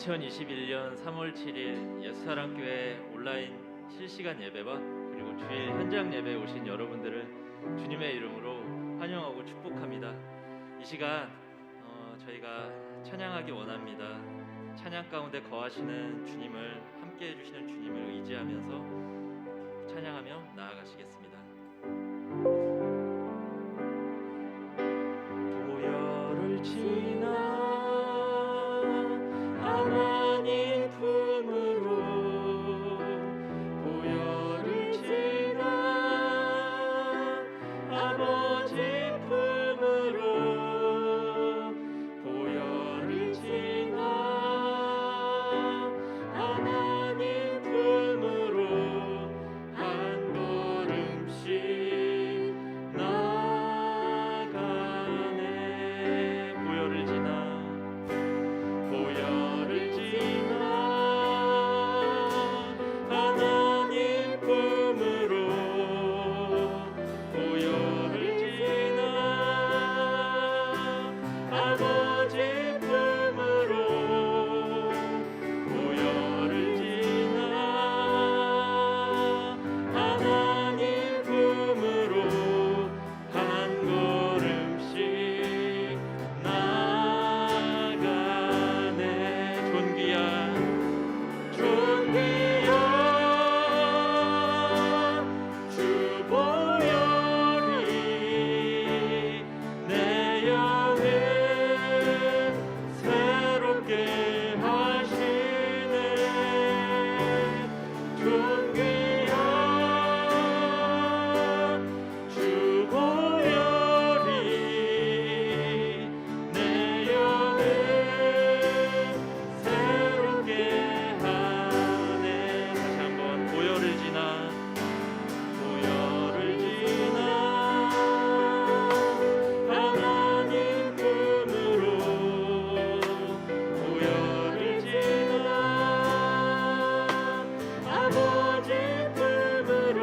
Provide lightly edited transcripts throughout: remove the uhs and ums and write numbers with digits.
2021년 3월 7일 예수사랑교회 온라인 실시간 예배와 그리고 주일 현장 예배에 오신 여러분들을 주님의 이름으로 환영하고 축복합니다. 이 시간 저희가 찬양하기 원합니다. 찬양 가운데 거하시는 주님을, 함께 해주시는 주님을 의지하면서 찬양하며 나아가시겠습니다. 보혈을 지나 하나님 품으로, 보혈을 지나 아버지 품으로, 보혈을 지나 하나님 품으로 한 걸음씩 나가네. 보혈을 지나 하나님 품으로, 보혈을 지나 아버지 품으로, 보혈을 지나 하나님 품으로 한 걸음씩 나가네. 존귀한 주 보혈이 내 영을 새롭게 하시네. 존귀한 주 보혈이 내 영을 새롭게 하네. 다시 한번 보혈을 지나, 보혈을 지나 하나님 품으로, 보혈을 지나 아버지 품으로,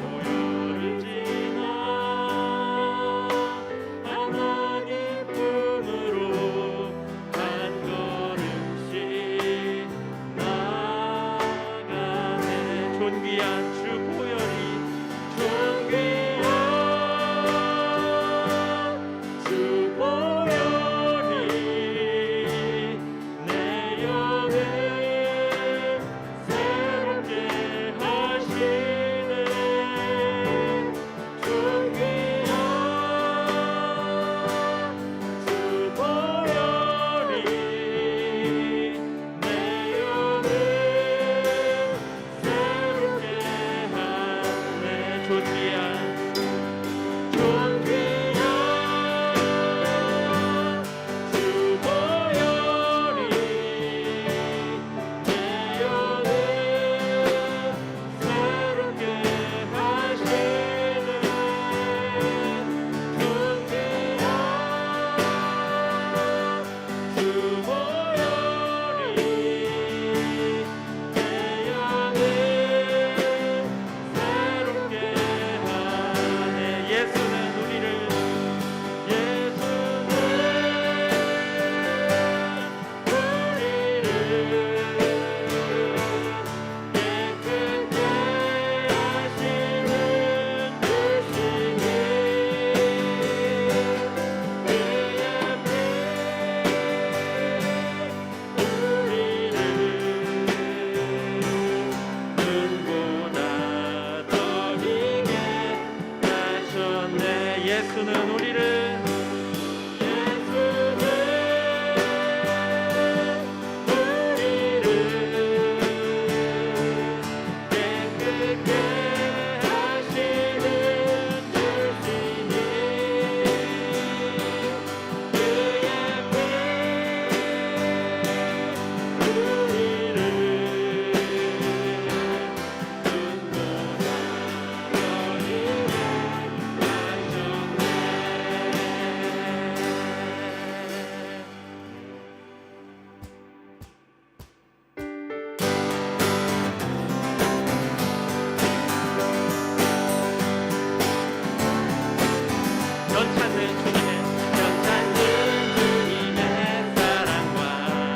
보혈을 지나 하나님 품으로 한 걸음씩 나가네. 존귀한 주 보혈이, 존귀한 주 보혈이 내 영을 새롭게 하시네. 존귀한 주 보혈이 내 영을 새롭게 하네. 존귀한 주 보혈이 내 영을 새롭게 하시네. 존귀한 주 보혈이 내 영을 새롭게 하네. 예수는 우리를, 예수는 우리를 깨끗게 하시는 주시니, 그의 피 우리를 눈보다 더 희게 하셨네. 예수는 우리를, 예수는 우리를 깨끗게 하시는 주시니, 그의 피 우리를 눈보다 더 희게 전 찾는 주님의 사랑과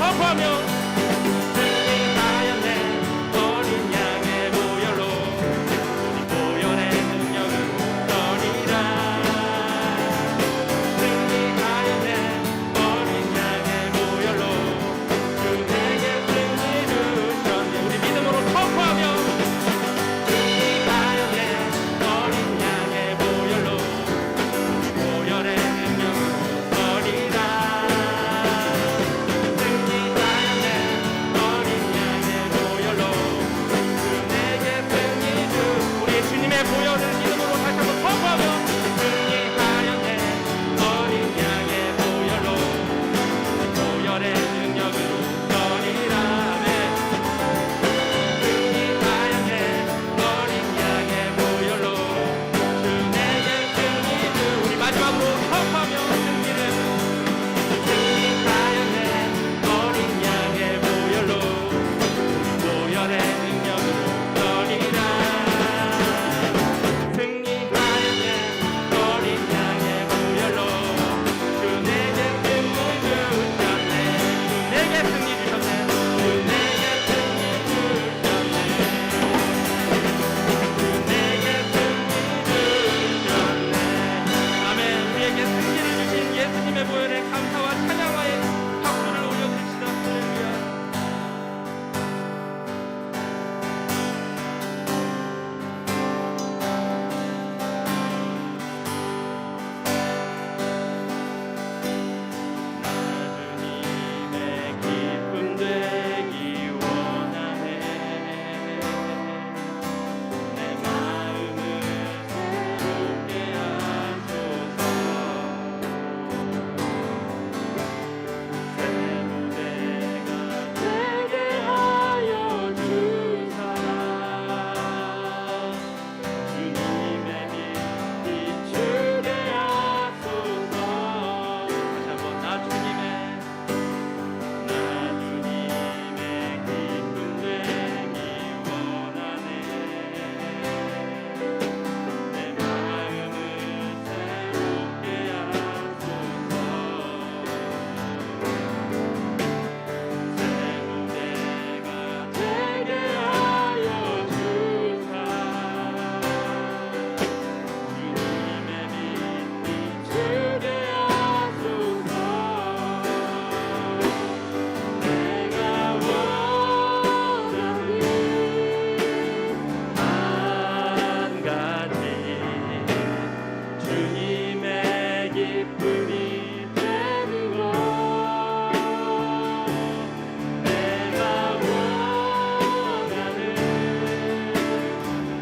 선포하며 승리하였네. 어린 양의 보혈로 우리 보혈의 능력은 떠리라. 승리하였네. 어린 양의 보혈로 주 내게 승리 주셨네. 우리 믿음으로 선포하며 승리하였네. 어린 양의 보혈로 우리 보혈의 능력은 떠리라. 승리하였네. 어린 양의 보혈로 주 내게 승리 주. 우리 주님의 보혈을 믿음으로 다시 한번 선포하며 승리하였네. 어린 양의 보혈로 보혈의 능력으로 떠리라. 아멘. 승리하였네. 어린 양의 보혈로 주 내게 승리 주. 우리 마지막으로 선포하며 승리를 승리하였네. 어린 양의 보혈로 보혈의 능력으로 떠리라. 승리하였네. 어린 양의 보혈로 주 내게 승리 주셨네. 주 내게 승리 주셨네. 주 내게 승리 주셨네. 주 내게 승리 주셨네. 아멘. 우리에게 승리를 주신 예수님의 보혈에 감사와 찬양하에 박수를 올려드립시다. 할렐루야. 주님의 기쁨 되기 원하네. 내 마음을 새롭게 하소서. 새 무대가 되게 하여 주사. 주님의 빛 비추게 하소서. 다시 한번 나 주님의 기쁨 되기 원하네. 내 마음을 새롭게 하소서. 새 무대가 되게 하여 주사. 주님의 빛 비추게 하소서. 내가 원하는 한 가지 주님의 기쁨이 되는 것. 내가 원하는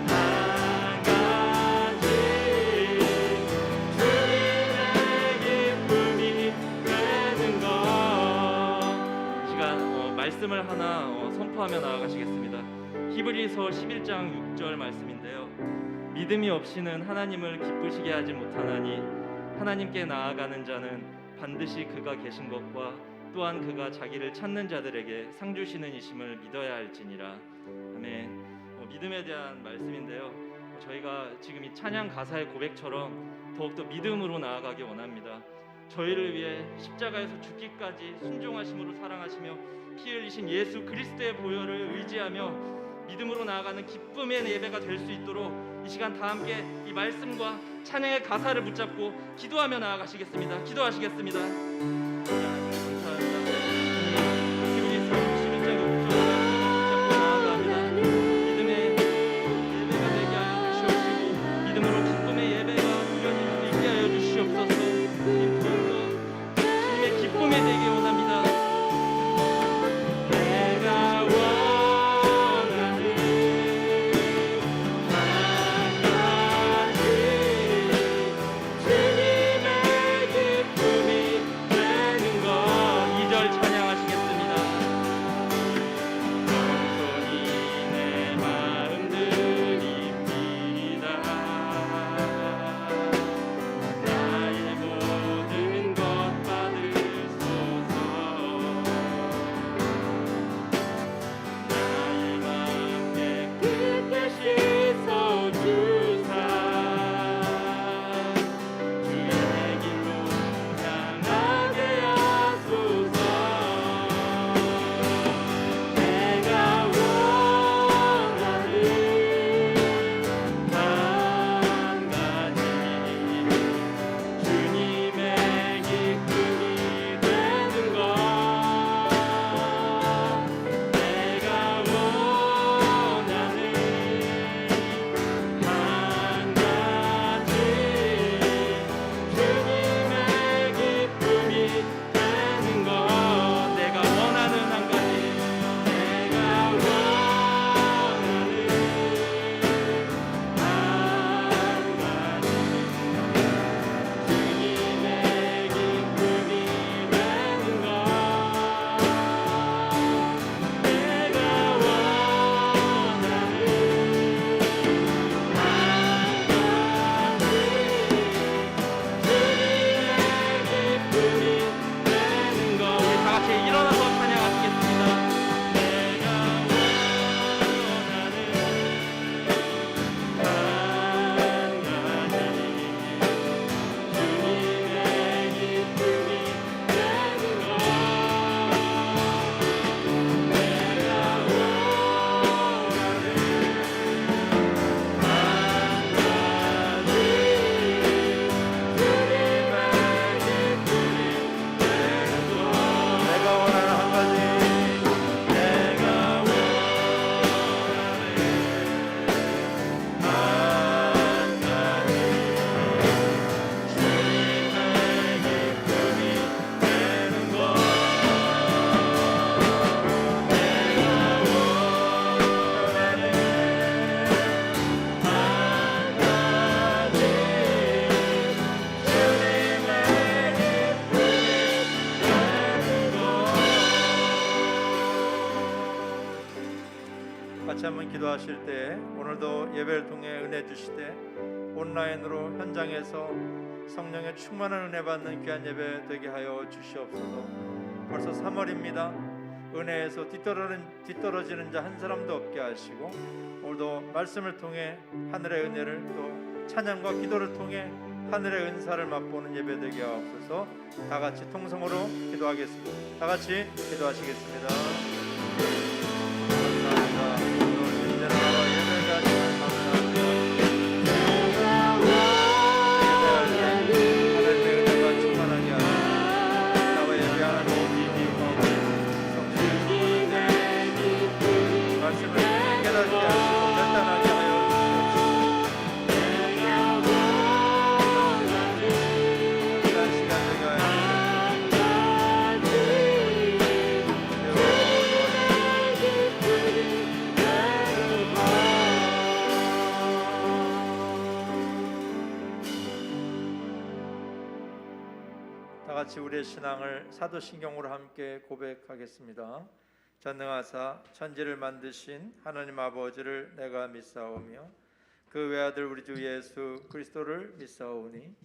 한 가지 주님의 기쁨이 되는 것. 시간 말씀을 하나 선포하며 나아가시겠습니다. 히브리서 11장 6절 말씀인데요. 믿음이 없이는 하나님을 기쁘시게 하지 못하나니 하나님께 나아가는 자는 반드시 그가 계신 것과 또한 그가 자기를 찾는 자들에게 상 주시는 이심을 믿어야 할지니라. 아멘. 믿음에 대한 말씀인데요. 저희가 지금 이 찬양 가사의 고백처럼 더욱더 믿음으로 나아가기 원합니다. 저희를 위해 십자가에서 죽기까지 순종하심으로 사랑하시며 피 흘리신 예수 그리스도의 보혈을 의지하며 믿음으로 나아가는 기쁨의 예배가 될 수 있도록 이 시간 다 함께 이 말씀과 찬양의 가사를 붙잡고 기도하며 나아가시겠습니다. 기도하시겠습니다. 주님의 기쁨이 같이 한번 기도하실 때 오늘도 예배를 통해 은혜 주시되 온라인으로 현장에서 성령의 충만한 은혜 받는 귀한 예배 되게 하여 주시옵소서. 벌써 3월입니다. 은혜에서 뒤떨어지는 자 한 사람도 없게 하시고 오늘도 말씀을 통해 하늘의 은혜를 또 찬양과 기도를 통해 하늘의 은사를 맛보는 예배 되게 하옵소서. 다 같이 통성으로 기도하겠습니다. 다 같이 기도하시겠습니다. 감사합니다. 오늘 인제는 나와 예배가 감사합니다. 하늘의 은혜가 충만하게 하시고 나와 예배하는 말씀을 깨닫게 하시고 결단하게 하여 같이 우리의 신앙을 사도신경으로 함께 고백하겠습니다. 전능하사 천지를 만드신 하나님 아버지를 내가 믿사오며 그 외아들 우리 주 예수 그리스도를 믿사오니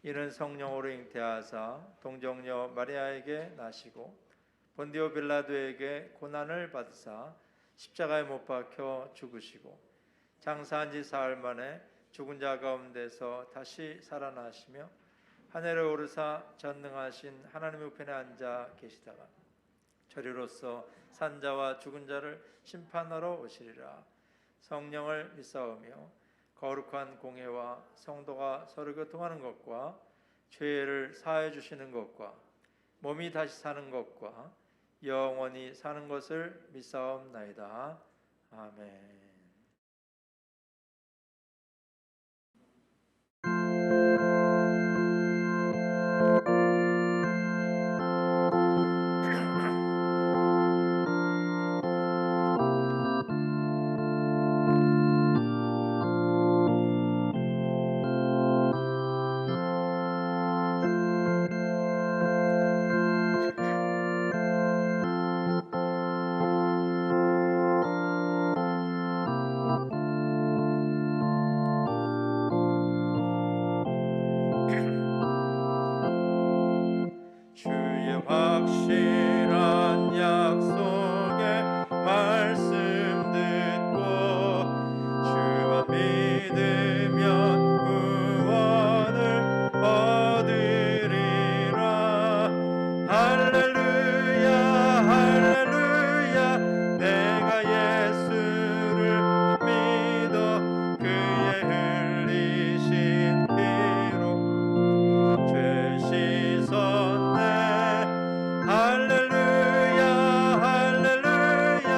이는 성령으로 잉태하사 동정녀 마리아에게 나시고 본디오 빌라도에게 고난을 받으사 십자가에 못 박혀 죽으시고 장사한 지 사흘 만에 죽은 자 가운데서 다시 살아나시며 하늘에 오르사 전능하신 하나님 우편에 앉아 계시다가 저리로서 산자와 죽은 자를 심판하러 오시리라. 성령을 믿사오며 거룩한 공회와 성도가 서로 교통하는 것과 죄를 사하여 주시는 것과 몸이 다시 사는 것과 영원히 사는 것을 믿사옵나이다. 아멘. 확실한 약속의 말씀 듣고 주만 믿으면 구원을 얻으리라. 할렐루야 할렐루야 내가 예수를 믿어 그의 흘리신 피로 죄 씻었네. 할렐루야 할렐루야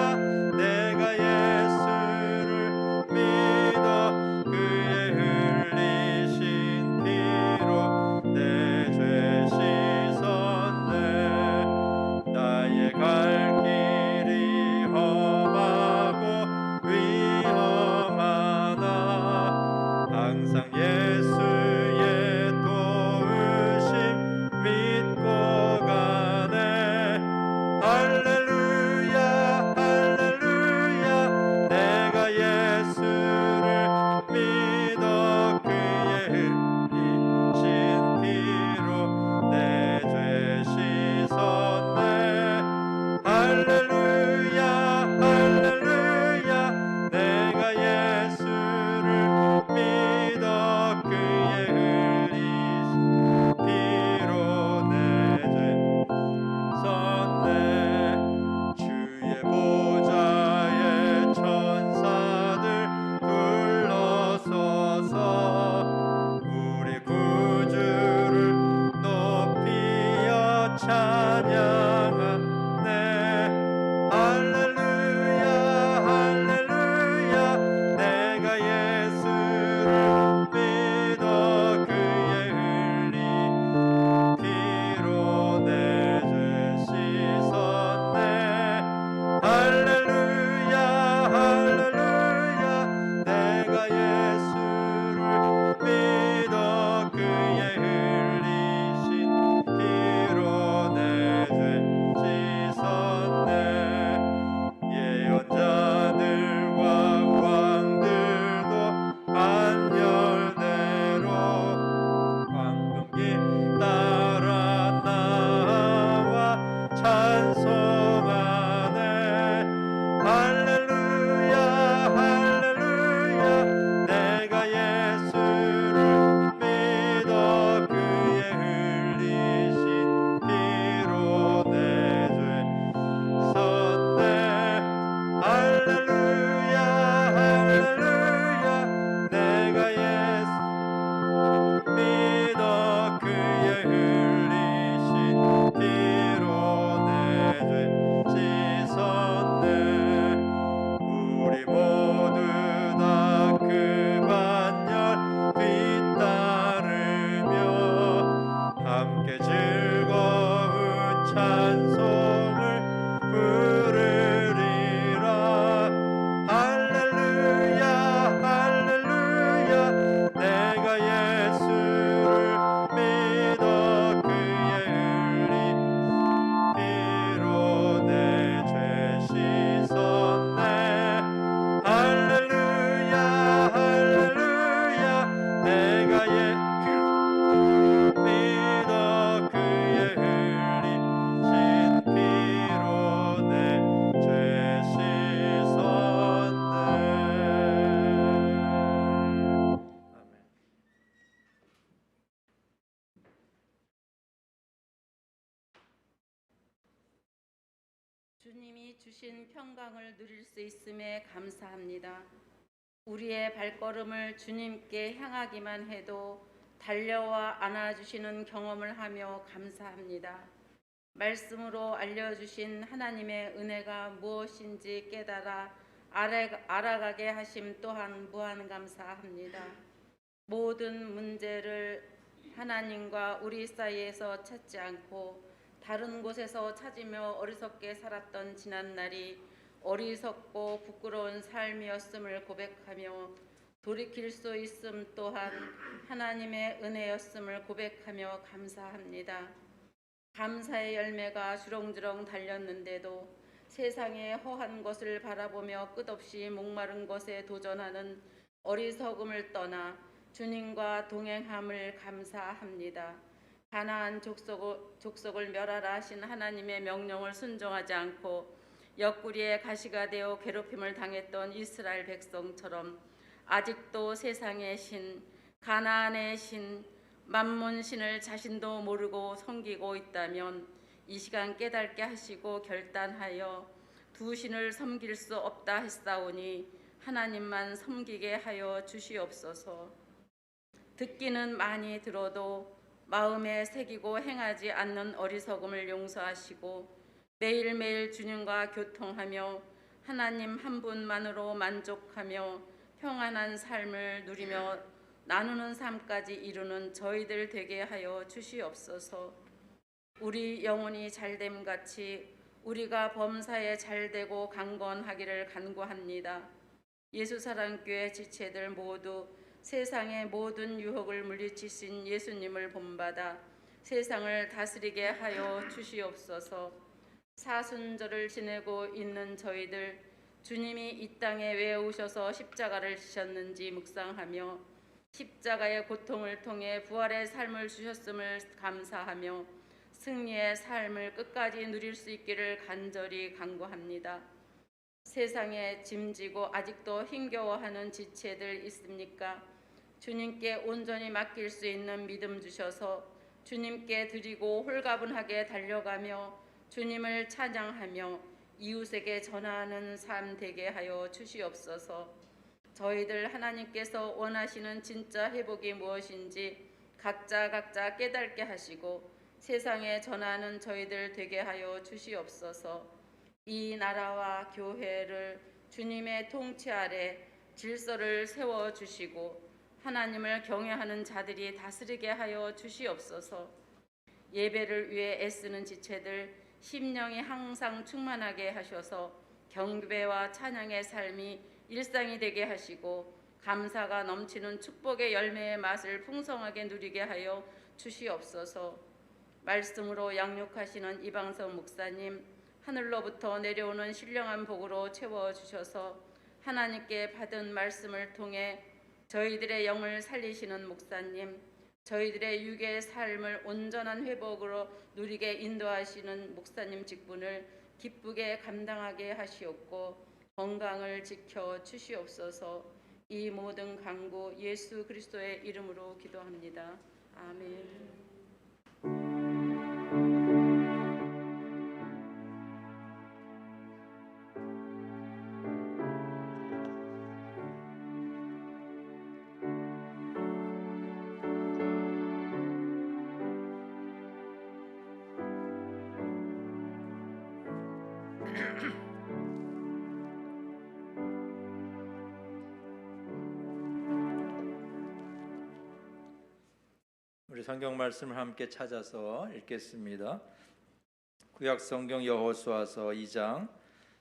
내가 예수를 믿어 그의 흘리신 피로 내 죄 씻었네. 나의 갈 길이 험하고 위험하나 항상 예수의 도우심 믿고 할렐루야 할렐루야 내가 예수를 믿어 그의 흘리신 피로 내 죄 씻었네. 할렐루야 할렐루야 내가 예수를 믿어 그의 흘리신 피로 내 죄 섰네. 주의 보좌에 천사들 둘러서서 우리 구주를 높이어 찬양하네. 할렐루야 할렐루야 내가 예수를 믿어 그의 흘린 피로 내 죄 씻었네. 할렐루야 할렐루야 내가 예수를 믿어 그의 흘리신 피로 내 죄 씻었네. 예언자들과 주신 평강을 누릴 수 있음에 감사합니다. 우리의 발걸음을 주님께 향하기만 해도 달려와 안아주시는 경험을 하며 감사합니다. 말씀으로 알려주신 하나님의 은혜가 무엇인지 깨달아 알아가게 하심 또한 무한 감사합니다. 모든 문제를 하나님과 우리 사이에서 찾지 않고 다른 곳에서 찾으며 어리석게 살았던 지난날이 어리석고 부끄러운 삶이었음을 고백하며 돌이킬 수 있음 또한 하나님의 은혜였음을 고백하며 감사합니다. 감사의 열매가 주렁주렁 달렸는데도 세상의 허한 것을 바라보며 끝없이 목마른 것에 도전하는 어리석음을 떠나 주님과 동행함을 감사합니다. 가나안 족속을 멸하라 하신 하나님의 명령을 순종하지 않고 옆구리에 가시가 되어 괴롭힘을 당했던 이스라엘 백성처럼 아직도 세상의 신, 가나안의 신, 만몬신을 자신도 모르고 섬기고 있다면 이 시간 깨닫게 하시고 결단하여 두 신을 섬길 수 없다 했사오니 하나님만 섬기게 하여 주시옵소서. 듣기는 많이 들어도 마음에 새기고 행하지 않는 어리석음을 용서하시고 매일매일 주님과 교통하며 하나님 한 분만으로 만족하며 평안한 삶을 누리며 나누는 삶까지 이루는 저희들 되게 하여 주시옵소서. 우리 영혼이 잘됨 같이 우리가 범사에 잘되고 강건하기를 간구합니다. 예수사랑교회 지체들 모두 세상의 모든 유혹을 물리치신 예수님을 본받아 세상을 다스리게 하여 주시옵소서. 사순절을 지내고 있는 저희들 주님이 이 땅에 왜 오셔서 십자가를 지셨는지 묵상하며 십자가의 고통을 통해 부활의 삶을 주셨음을 감사하며 승리의 삶을 끝까지 누릴 수 있기를 간절히 간구합니다. 세상에 짐지고 아직도 힘겨워하는 지체들 있습니까? 주님께 온전히 맡길 수 있는 믿음 주셔서 주님께 드리고 홀가분하게 달려가며 주님을 찬양하며 이웃에게 전하는 삶 되게 하여 주시옵소서. 저희들 하나님께서 원하시는 진짜 회복이 무엇인지 각자 깨닫게 하시고 세상에 전하는 저희들 되게 하여 주시옵소서. 이 나라와 교회를 주님의 통치 아래 질서를 세워주시고 하나님을 경외하는 자들이 다스리게 하여 주시옵소서. 예배를 위해 애쓰는 지체들 심령이 항상 충만하게 하셔서 경배와 찬양의 삶이 일상이 되게 하시고 감사가 넘치는 축복의 열매의 맛을 풍성하게 누리게 하여 주시옵소서. 말씀으로 양육하시는 이방석 목사님 하늘로부터 내려오는 신령한 복으로 채워주셔서 하나님께 받은 말씀을 통해 저희들의 영을 살리시는 목사님, 저희들의 육의 삶을 온전한 회복으로 누리게 인도하시는 목사님 직분을 기쁘게 감당하게 하시옵고 건강을 지켜 주시옵소서. 이 모든 간구 예수 그리스도의 이름으로 기도합니다. 아멘. 우리 성경 말씀을 함께 찾아서 읽겠습니다. 구약 성경 여호수아서 2장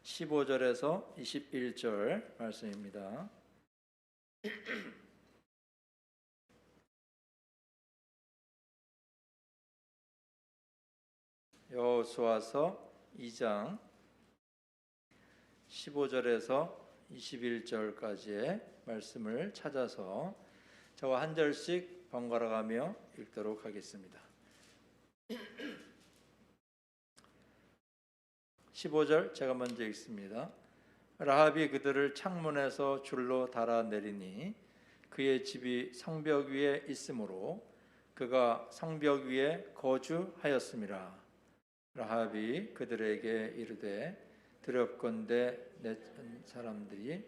15절에서 21절 말씀입니다. 여호수아서 2장 15절에서 21절까지의 말씀을 찾아서 저와 한 절씩 번갈아 가며 읽도록 하겠습니다. 15절 제가 먼저 읽습니다. 라합이 그들을 창문에서 줄로 달아내리니 그의 집이 성벽 위에 있으므로 그가 성벽 위에 거주하였음이라. 라합이 그들에게 이르되 두렵건대 내 사람들이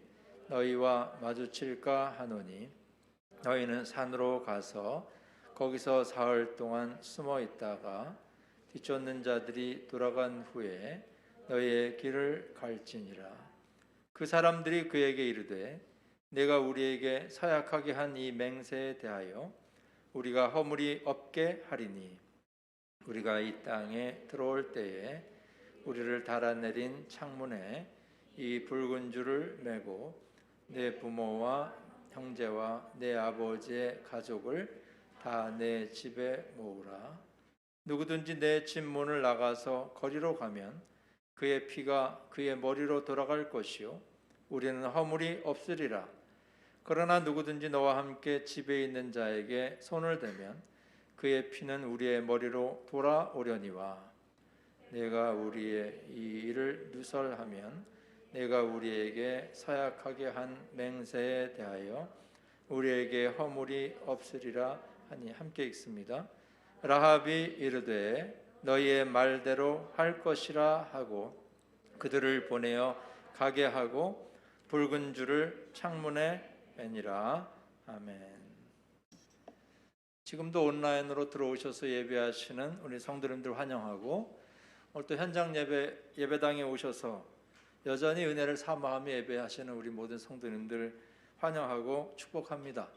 너희와 마주칠까 하노니 너희는 산으로 가서 거기서 사흘 동안 숨어 있다가 뒤쫓는 자들이 돌아간 후에 너희의 길을 갈지니라. 그 사람들이 그에게 이르되 내가 우리에게 사약하게 한 이 맹세에 대하여 우리가 허물이 없게 하리니 우리가 이 땅에 들어올 때에 우리를 달아내린 창문에 이 붉은 줄을 매고 내 부모와 형제와 내 아버지의 가족을 다 내 집에 모으라. 누구든지 내 집 문을 나가서 거리로 가면 그의 피가 그의 머리로 돌아갈 것이요 우리는 허물이 없으리라. 그러나 누구든지 너와 함께 집에 있는 자에게 손을 대면 그의 피는 우리의 머리로 돌아오려니와 내가 우리의 이 일을 누설하면 내가 우리에게 사약하게 한 맹세에 대하여 우리에게 허물이 없으리라 하니 함께 읽습니다. 라합이 이르되 너희의 말대로 할 것이라 하고 그들을 보내어 가게 하고 붉은 줄을 창문에 매니라. 아멘. 지금도 온라인으로 들어오셔서 예배하시는 우리 성도님들 환영하고 오늘 또 현장 예배당에 오셔서 여전히 은혜를 사모하며 예배하시는 우리 모든 성도님들 환영하고 축복합니다.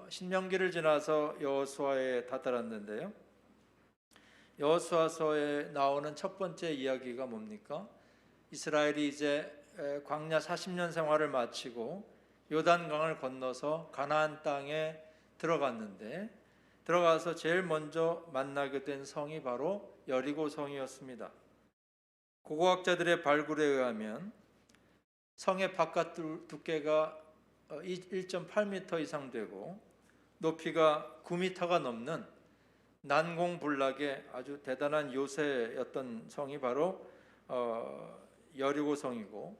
신명기를 지나서 여호수아에 다다랐는데요. 여호수아서에 나오는 첫 번째 이야기가 뭡니까? 이스라엘이 이제 광야 40년 생활을 마치고 요단강을 건너서 가나안 땅에 들어갔는데 들어가서 제일 먼저 만나게 된 성이 바로 여리고 성이었습니다. 고고학자들의 발굴에 의하면 성의 바깥 두께가 1.8m 이상 되고 높이가 9m가 넘는 난공불락의 아주 대단한 요새였던 성이 바로 여리고 성이고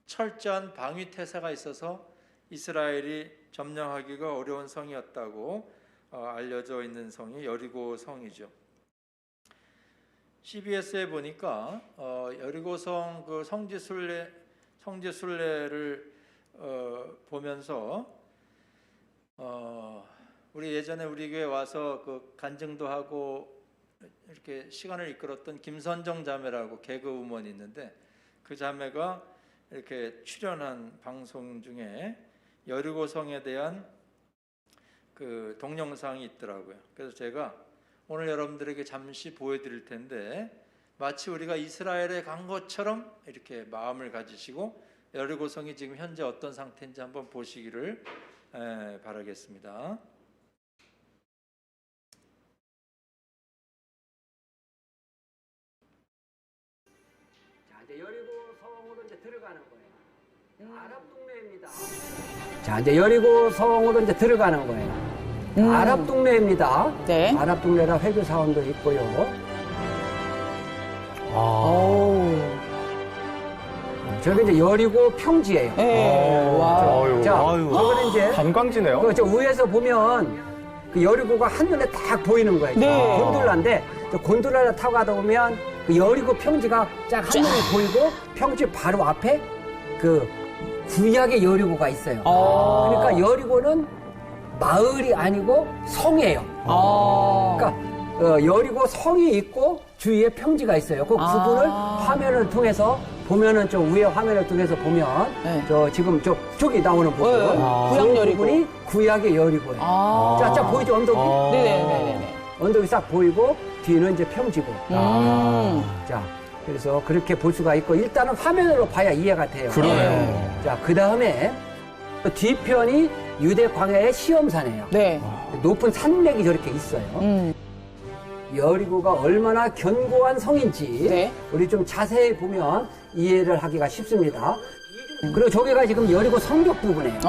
철저한 방위 태세가 있어서 이스라엘이 점령하기가 어려운 성이었다고 알려져 있는 성이 여리고 성이죠. CBS에 보니까 여리고성 그 성지순례를 보면서 우리 예전에 우리 교회 와서 그 간증도 하고 이렇게 시간을 이끌었던 김선정 자매라고 개그우먼이 있는데 그 자매가 이렇게 출연한 방송 중에 여리고성에 대한 그 동영상이 있더라고요. 그래서 제가 오늘 여러분들에게 잠시 보여드릴 텐데 마치 우리가 이스라엘에 간 것처럼 이렇게 마음을 가지시고 여리고성이 지금 현재 어떤 상태인지 한번 보시기를 바라겠습니다. 자, 이제 여리고성으로 이제 들어가는 거예요. 아랍 동네입니다. 자, 이제 여리고성으로 이제 들어가는 거예요. 아랍 동네입니다. 네. 아랍 동네라 회교 사원도 있고요. 저기 이제 여리고 평지예요. 와. 자, 저거는 이제 관광지네요. 저 위에서 보면 그 여리고가 한눈에 딱 보이는 거예요. 네. 곤돌라인데 곤돌라를 타고 가다 보면 그 여리고 평지가 쫙 한눈에 보이고 평지 바로 앞에 그 구약의 여리고가 있어요. 그러니까 여리고는 마을이 아니고 성이에요. 그러니까 여리고 성이 있고 주위에 평지가 있어요. 그 구분을 화면을 통해서 보면은 저 위에 화면을 통해서 보면 네. 저 지금 저기 나오는 부분 구약 여리고. 부분이 구약의 여리고예요. 자, 보이죠 언덕이? 네네네네. 언덕이 싹 보이고 뒤는 이제 평지고. 자, 그래서 그렇게 볼 수가 있고 일단은 화면으로 봐야 이해가 돼요. 그러네요. 자, 그 다음에 뒤편이 유대 광야의 시험산이에요. 네. 높은 산맥이 저렇게 있어요. 여리고가 얼마나 견고한 성인지 네. 우리 좀 자세히 보면 이해를 하기가 쉽습니다. 그리고 저기가 지금 여리고 성벽 부분이에요.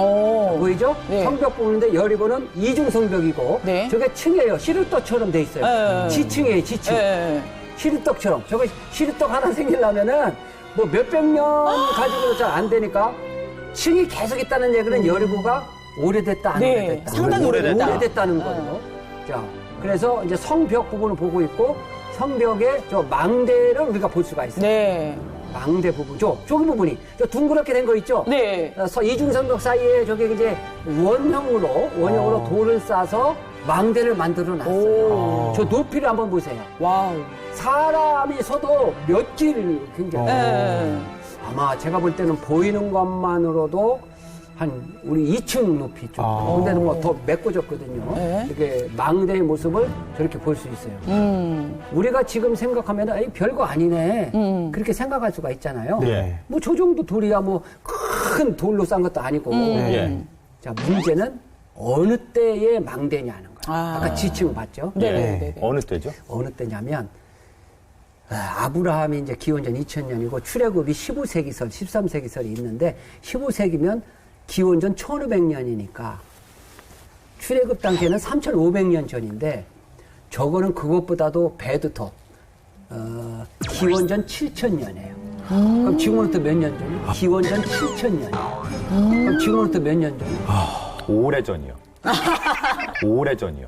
보이죠? 네. 성벽 부분인데 여리고는 이중 성벽이고 네. 저게 층이에요. 시루떡처럼 돼 있어요. 지층이에요, 지층. 시루떡처럼. 저거 시루떡 하나 생기려면은 뭐 몇백 년 가지고도 잘 안 되니까 층이 계속 있다는 얘기는 여리고가 오래됐다, 안 네. 오래됐다. 상당히 오래됐다. 오래됐다는 거예요. 자, 그래서 이제 성벽 부분을 보고 있고 성벽의 저 망대를 우리가 볼 수가 있어요. 네. 망대 부분, 저기 부분이, 저 둥그렇게 된 거 있죠? 네. 이중삼각 사이에 저게 이제 원형으로 돌을 싸서 망대를 만들어 놨어요. 저 높이를 한번 보세요. 와우. 사람이 서도 몇 길 굉장히. 네. 아마 제가 볼 때는 보이는 것만으로도 한 우리 2층 높이 좀. 근데도 뭐 더 메꿔졌거든요. 네. 이렇게 망대의 모습을 저렇게 볼 수 있어요. 우리가 지금 생각하면 에이, 별거 아니네. 그렇게 생각할 수가 있잖아요. 네. 뭐 저 정도 돌이야 뭐 큰 돌로 싼 것도 아니고. 예. 자, 문제는 어느 때의 망대냐는 거예요. 아까 지층 봤죠? 네. 어느 때죠? 어느 때냐면 아브라함이 이제 기원전 2000년이고 출애굽이 15세기설, 13세기설이 있는데 15세기면 기원전 1500년이니까 출애굽 당시에는 3500년 전인데 저거는 그것보다도 배도 더 기원전 7000년이에요. 그럼 지금으로부터 몇 년 전이요? 기원전 7000년이에요. 그럼 지금으로부터 몇 년 전이요? 오래전이요. 오래전이요.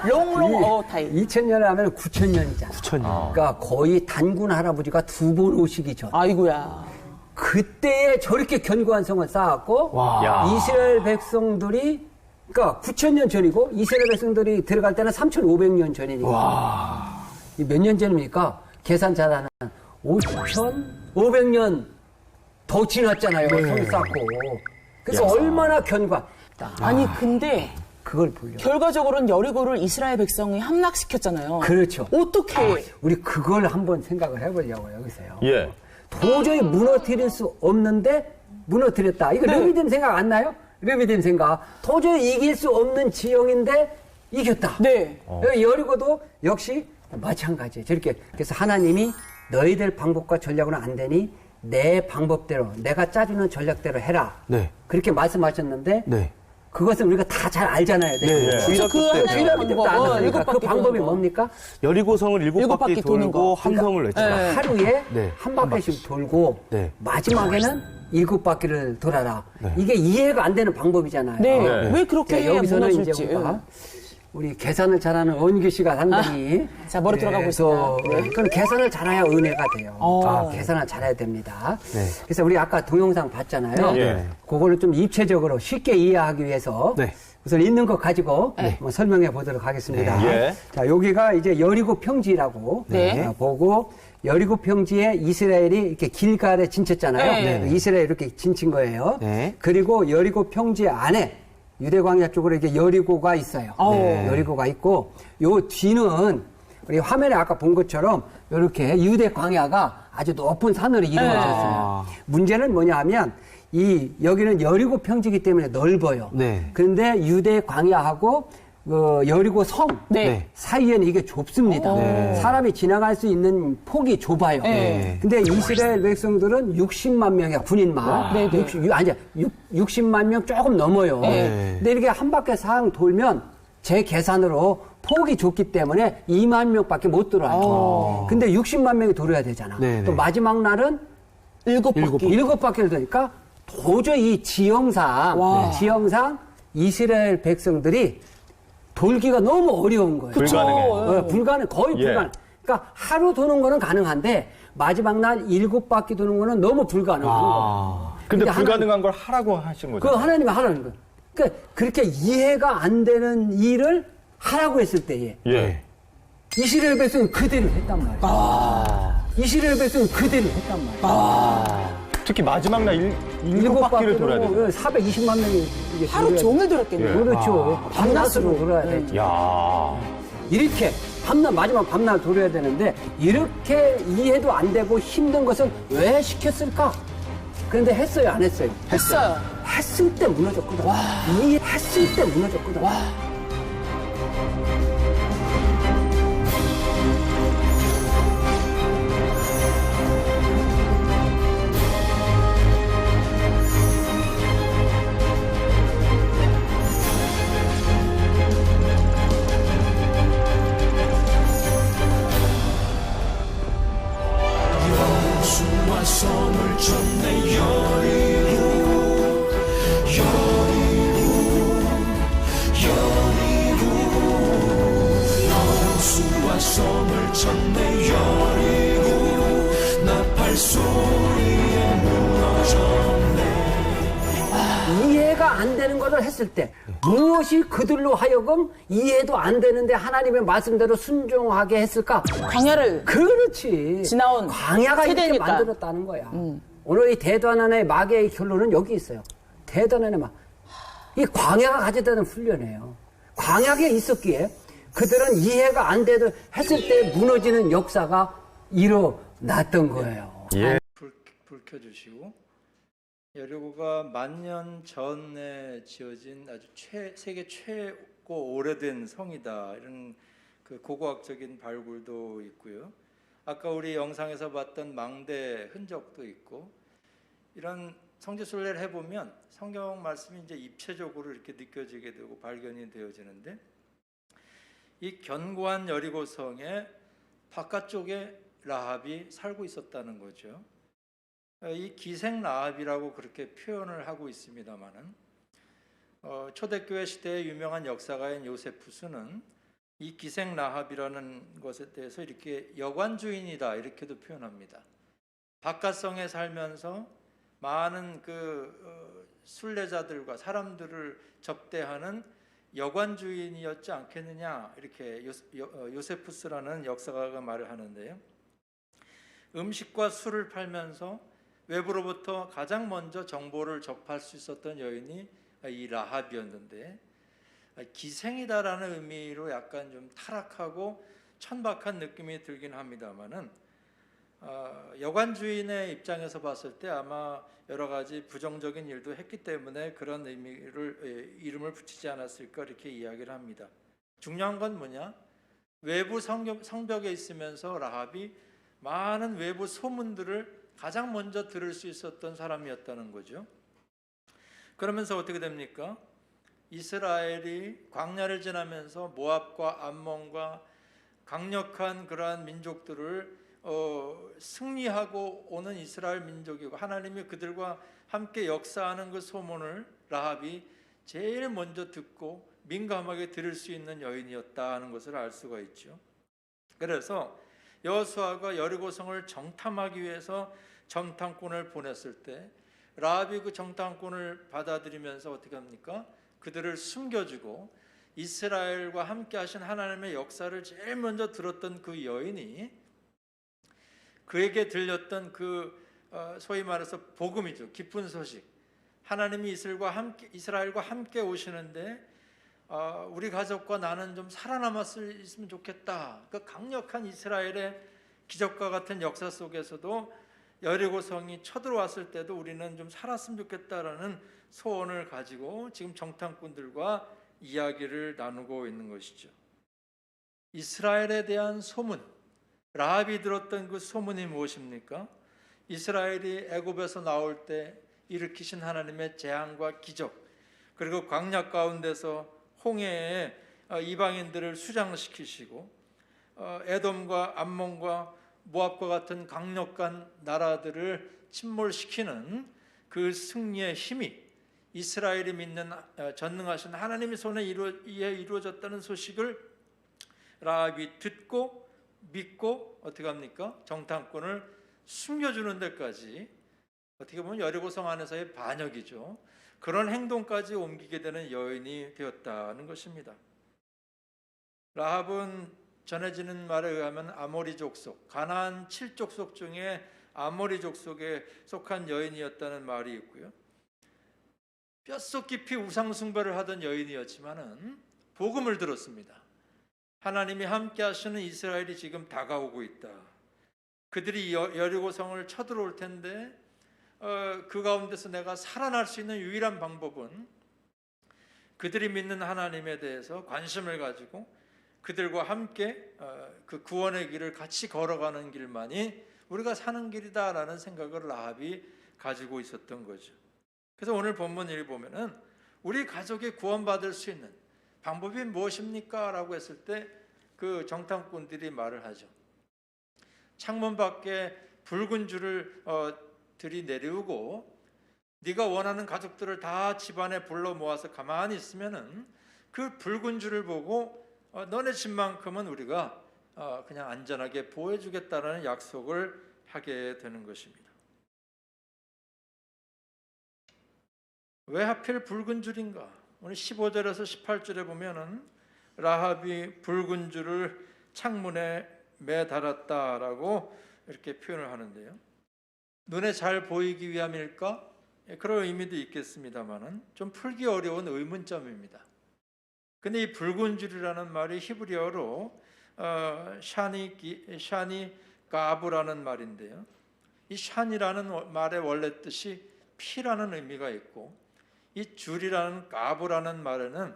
롱롱 타임. 2000년에 하면 9000년이잖아. 9,000년. 그러니까 거의 단군 할아버지가 2번 오시기 전. 아이고야. 그때에 저렇게 견고한 성을 쌓았고 야. 이스라엘 백성들이 그러니까 9,000년 전이고 이스라엘 백성들이 들어갈 때는 3,500년 전이니까 이 몇 년 전입니까? 계산 잘하는 5,500년 더 지났잖아요. 성 쌓고. 그래서 얼마나 견고한. 아니 근데 그걸 보려. 결과적으로는 여리고를 이스라엘 백성이 함락시켰잖아요. 그렇죠. 어떻게? 우리 그걸 한번 생각을 해보려고요. 여기서요. 예. 도저히 무너뜨릴 수 없는데 무너뜨렸다. 이거 네. 르비딤 생각 안 나요? 르비딤 생각. 도저히 이길 수 없는 지형인데 이겼다. 네. 여리고도 역시 마찬가지예요. 저렇게 그래서 하나님이 너희들 방법과 전략으로는 안 되니 내 방법대로 내가 짜주는 전략대로 해라. 네. 그렇게 말씀하셨는데 네. 그것은 우리가 다 잘 알잖아요. 네. 주일학교 때도 안 일곱 하니까 그 바퀴 방법이 도는 거. 뭡니까? 여리고성을 일곱 일곱 바퀴 바퀴 도는 돌고 거. 함성을 외쳐라. 네. 하루에 네. 한 바퀴씩 돌고 네. 마지막에는 7바퀴를 돌아라. 이게 이해가 안 되는 방법이잖아요. 네. 네. 왜 그렇게 자, 해야 여기서는 이제 무너질지. 우리가 우리 계산을 잘하는 은규 씨가 상당히 자, 머리 들어가고 있습니다. 네. 그건 계산을 잘해야 은혜가 돼요. 어. 계산을 잘해야 됩니다. 네. 그래서 우리 아까 동영상 봤잖아요. 네. 그거를 좀 입체적으로 쉽게 이해하기 위해서 네. 우선 있는 것 가지고 한번 설명해 보도록 하겠습니다. 네. 예. 자, 여기가 이제 여리고 평지라고 네. 보고 여리고 평지에 이스라엘이 이렇게 길갈에 진쳤잖아요. 네. 이스라엘 이렇게 진친 거예요. 네. 그리고 여리고 평지 안에 유대광야 쪽으로 이렇게 여리고가 있어요. 네. 여리고가 있고 요 뒤는 우리 화면에 아까 본 것처럼 이렇게 유대광야가 아주 높은 산으로 이루어졌어요. 문제는 뭐냐 하면 여기는 여리고 평지이기 때문에 넓어요. 네. 그런데 유대광야하고 여리고 성 네. 사이에는 이게 좁습니다. 네. 사람이 지나갈 수 있는 폭이 좁아요. 네. 근데 이스라엘 백성들은 60만 명이야, 군인만. 네, 네. 60만 명 조금 넘어요. 네. 근데 이렇게 한 바퀴 상 돌면 제 계산으로 폭이 좁기 때문에 2만 명밖에 못 들어와요. 근데 60만 명이 돌아야 되잖아. 네, 또 네. 마지막 날은 7바퀴. 7바퀴를 도니까 도저히 이 지형상 이스라엘 백성들이 돌기가 너무 어려운 거예요. 불가능해. 거의 예. 불가능. 그러니까 하루 도는 거는 가능한데 마지막 날 7바퀴 도는 거는 너무 불가능한 거예요. 근데 근데 불가능한 걸 하라고 하신 거죠? 그거 하나님이 하라는 거예요. 그러니까 그렇게 이해가 안 되는 일을 하라고 했을 때에 예. 이스라엘 백성은 그대로 했단 말이에요. 이스라엘 백성은 그대로 했단 말이에요. 특히 마지막 날 일곱 바퀴를 돌아야 돼요. 420만 명이 이게 하루 돌아야 종일 돌았겠네요. 예. 그렇죠. 밤낮으로 돌아야 되죠. 야. 이렇게 마지막 밤낮 돌아야 되는데 이렇게 이해도 안 되고 힘든 것을 왜 시켰을까? 그런데 했어요, 안 했어요? 했어요. 했을 때 무너졌거든. 이해했을 때 무너졌거든. 여호수아 성을 쳤네 여호수아 성을 쳤네 여리고 나 소리에 무너졌네. 이해가 안 되는 것을 했을 때 무엇이 그들로 하여금 이해도 안 되는데 하나님의 말씀대로 순종하게 했을까? 광야를 그렇지. 지나온 광야가 이렇게 세대니까. 만들었다는 거야. 오늘 이 대단한의 마귀의 결론은 여기 있어요. 대단한의 막. 이 광야가 가져다는 훈련이에요. 광야에 있었기에 그들은 이해가 안 되도 했을 때 무너지는 역사가 일어났던 거예요. 예. 불 켜주시고, 여리고가 1000년 전에 지어진 아주 세계 최고 오래된 성이다, 이런 그 고고학적인 발굴도 있고요. 아까 우리 영상에서 봤던 망대 흔적도 있고, 이런 성지순례를 해보면 성경 말씀이 이제 입체적으로 이렇게 느껴지게 되고 발견이 되어지는데, 이 견고한 여리고성의 바깥쪽에 라합이 살고 있었다는 거죠. 이 기생 라합이라고 그렇게 표현을 하고 있습니다만은, 초대교회 시대의 유명한 역사가인 요세푸스는 이 기생 라합이라는 것에 대해서 이렇게 여관주인이다, 이렇게도 표현합니다. 바깥성에 살면서 많은 순례자들과 사람들을 접대하는 여관주인이었지 않겠느냐, 이렇게 요세푸스라는 역사가가 말을 하는데요. 음식과 술을 팔면서 외부로부터 가장 먼저 정보를 접할 수 있었던 여인이 이 라합이었는데, 기생이다라는 의미로 약간 좀 타락하고 천박한 느낌이 들긴 합니다만은, 여관주인의 입장에서 봤을 때 아마 여러 가지 부정적인 일도 했기 때문에 그런 이름을 붙이지 않았을까, 이렇게 이야기를 합니다. 중요한 건 뭐냐? 외부 성벽에 있으면서 라합이 많은 외부 소문들을 가장 먼저 들을 수 있었던 사람이었다는 거죠. 그러면서 어떻게 됩니까? 이스라엘이 광야를 지나면서 모압과 암몬과 강력한 그러한 민족들을 승리하고 오는 이스라엘 민족이고, 하나님이 그들과 함께 역사하는 그 소문을 라합이 제일 먼저 듣고 민감하게 들을 수 있는 여인이었다는 것을 알 수가 있죠. 그래서 여호수아가 여리고성을 정탐하기 위해서 정탐꾼을 보냈을 때 라합이 그 정탐꾼을 받아들이면서 어떻게 합니까? 그들을 숨겨주고 이스라엘과 함께 하신 하나님의 역사를 제일 먼저 들었던 그 여인이, 그에게 들렸던 소위 말해서 복음이죠. 기쁜 소식. 하나님이 이스라엘과 함께 오시는데 우리 가족과 나는 좀 살아남았으면 좋겠다. 그 강력한 이스라엘의 기적과 같은 역사 속에서도 여리고성이 쳐들어왔을 때도 우리는 좀 살았으면 좋겠다라는 소원을 가지고 지금 정탐꾼들과 이야기를 나누고 있는 것이죠. 이스라엘에 대한 소문, 라합이 들었던 그 소문이 무엇입니까? 이스라엘이 애굽에서 나올 때 일으키신 하나님의 재앙과 기적, 그리고 광야 가운데서 홍해에 이방인들을 수장시키시고 에돔과 암몬과 모압과 같은 강력한 나라들을 침몰시키는 그 승리의 힘이 이스라엘이 믿는 전능하신 하나님의 손에 이루어졌다는 소식을 라합이 듣고 믿고 어떻게 합니까? 정탐꾼을 숨겨주는 데까지, 어떻게 보면 여리고성 안에서의 반역이죠. 그런 행동까지 옮기게 되는 여인이 되었다는 것입니다. 라합은 전해지는 말에 의하면 아모리 족속, 가나안 7족속 중에 아모리 족속에 속한 여인이었다는 말이 있고요. 뼛속 깊이 우상 숭배를 하던 여인이었지만은 복음을 들었습니다. 하나님이 함께 하시는 이스라엘이 지금 다가오고 있다. 그들이 여리고성을 쳐들어올 텐데 그 가운데서 내가 살아날 수 있는 유일한 방법은 그들이 믿는 하나님에 대해서 관심을 가지고 그들과 함께 그 구원의 길을 같이 걸어가는 길만이 우리가 사는 길이다라는 생각을 라합이 가지고 있었던 거죠. 그래서 오늘 본문을 보면은 우리 가족이 구원받을 수 있는 방법이 무엇입니까? 라고 했을 때 그 정탐꾼들이 말을 하죠. 창문 밖에 붉은 줄을 들이내리우고 네가 원하는 가족들을 다 집안에 불러 모아서 가만히 있으면은 그 붉은 줄을 보고 너네 집만큼은 우리가 그냥 안전하게 보호해주겠다라는 약속을 하게 되는 것입니다. 왜 하필 붉은 줄인가? 오늘 15절에서 18절에 보면은 라합이 붉은 줄을 창문에 매달았다라고 이렇게 표현을 하는데요. 눈에 잘 보이기 위함일까? 그런 의미도 있겠습니다만은 좀 풀기 어려운 의문점입니다. 근데 이 붉은 줄이라는 말이 히브리어로 샤니 가브라는 말인데요. 이 샤니라는 말의 원래 뜻이 피라는 의미가 있고, 이 줄이라는 가브라는 말에는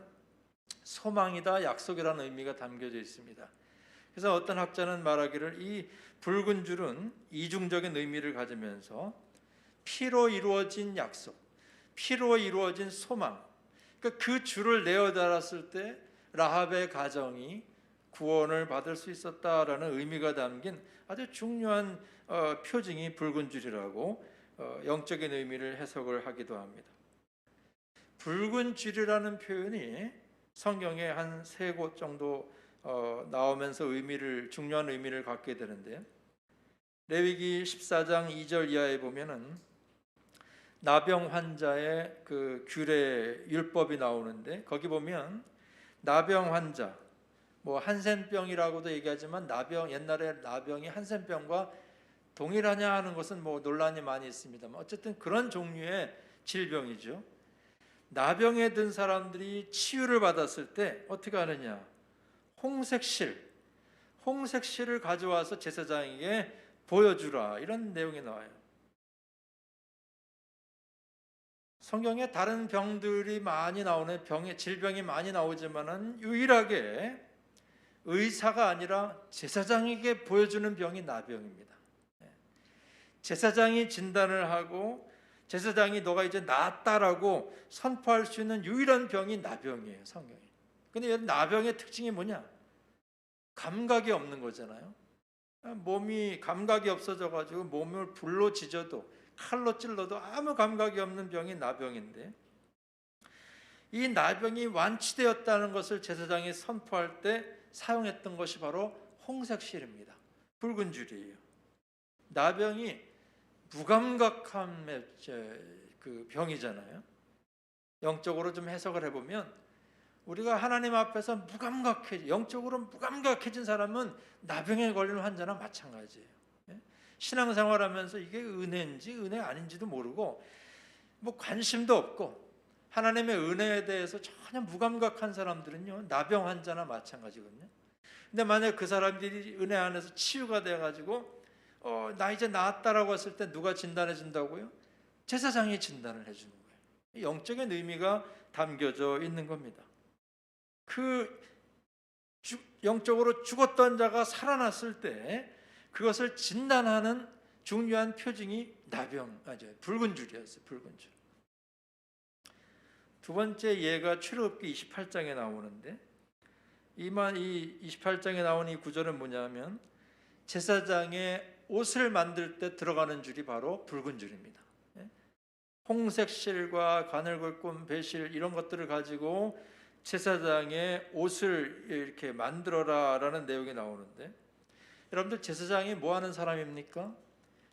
소망이다, 약속이라는 의미가 담겨져 있습니다. 그래서 어떤 학자는 말하기를 이 붉은 줄은 이중적인 의미를 가지면서 피로 이루어진 약속, 피로 이루어진 소망, 그러니까 그 줄을 내어달았을 때 라합의 가정이 구원을 받을 수 있었다라는 의미가 담긴 아주 중요한 표징이 붉은 줄이라고 영적인 의미를 해석을 하기도 합니다. 붉은 줄이라는 표현이 성경에 한 3곳 정도 나오면서 중요한 의미를 갖게 되는데요. 레위기 14장 2절 이하에 보면은 나병 환자의 그 규례 율법이 나오는데, 거기 보면 나병 환자, 뭐 한센병이라고도 얘기하지만 옛날에 나병이 한센병과 동일하냐 하는 것은 뭐 논란이 많이 있습니다만 어쨌든 그런 종류의 질병이죠. 나병에 든 사람들이 치유를 받았을 때 어떻게 하느냐? 홍색실을 가져와서 제사장에게 보여주라, 이런 내용이 나와요. 성경에 다른 병들이 많이 나오는 질병이 많이 나오지만은 유일하게 의사가 아니라 제사장에게 보여주는 병이 나병입니다. 제사장이 진단을 하고 제사장이 너가 이제 낫다라고 선포할 수 있는 유일한 병이 나병이에요, 성경에. 근데 나병의 특징이 뭐냐? 감각이 없는 거잖아요. 몸이 감각이 없어져 가지고 몸을 불로 지져도 칼로 찔러도 아무 감각이 없는 병이 나병인데, 이 나병이 완치되었다는 것을 제사장이 선포할 때 사용했던 것이 바로 홍색실입니다. 붉은 줄이에요. 나병이 무감각함의 그 병이잖아요. 영적으로 좀 해석을 해보면 우리가 하나님 앞에서 영적으로 무감각해진 사람은 나병에 걸린 환자나 마찬가지예요. 신앙생활하면서 이게 은혜인지 은혜 아닌지도 모르고 뭐 관심도 없고 하나님의 은혜에 대해서 전혀 무감각한 사람들은요, 나병 환자나 마찬가지거든요. 근데 만약 그 사람들이 은혜 안에서 치유가 돼가지고 나 이제 나았다라고 했을 때 누가 진단해 준다고요? 제사장이 진단을 해주는 거예요. 영적인 의미가 담겨져 있는 겁니다. 영적으로 죽었던 자가 살아났을 때 그것을 진단하는 중요한 표징이 붉은 줄이었어요. 붉은 줄. 두 번째 예가 출애굽기 28장에 나오는데, 이 28장에 나오는 이 구절은 뭐냐면 제사장의 옷을 만들 때 들어가는 줄이 바로 붉은 줄입니다. 홍색 실과 가늘고 배실 이런 것들을 가지고 제사장의 옷을 이렇게 만들어라라는 내용이 나오는데, 여러분들 제사장이 뭐 하는 사람입니까?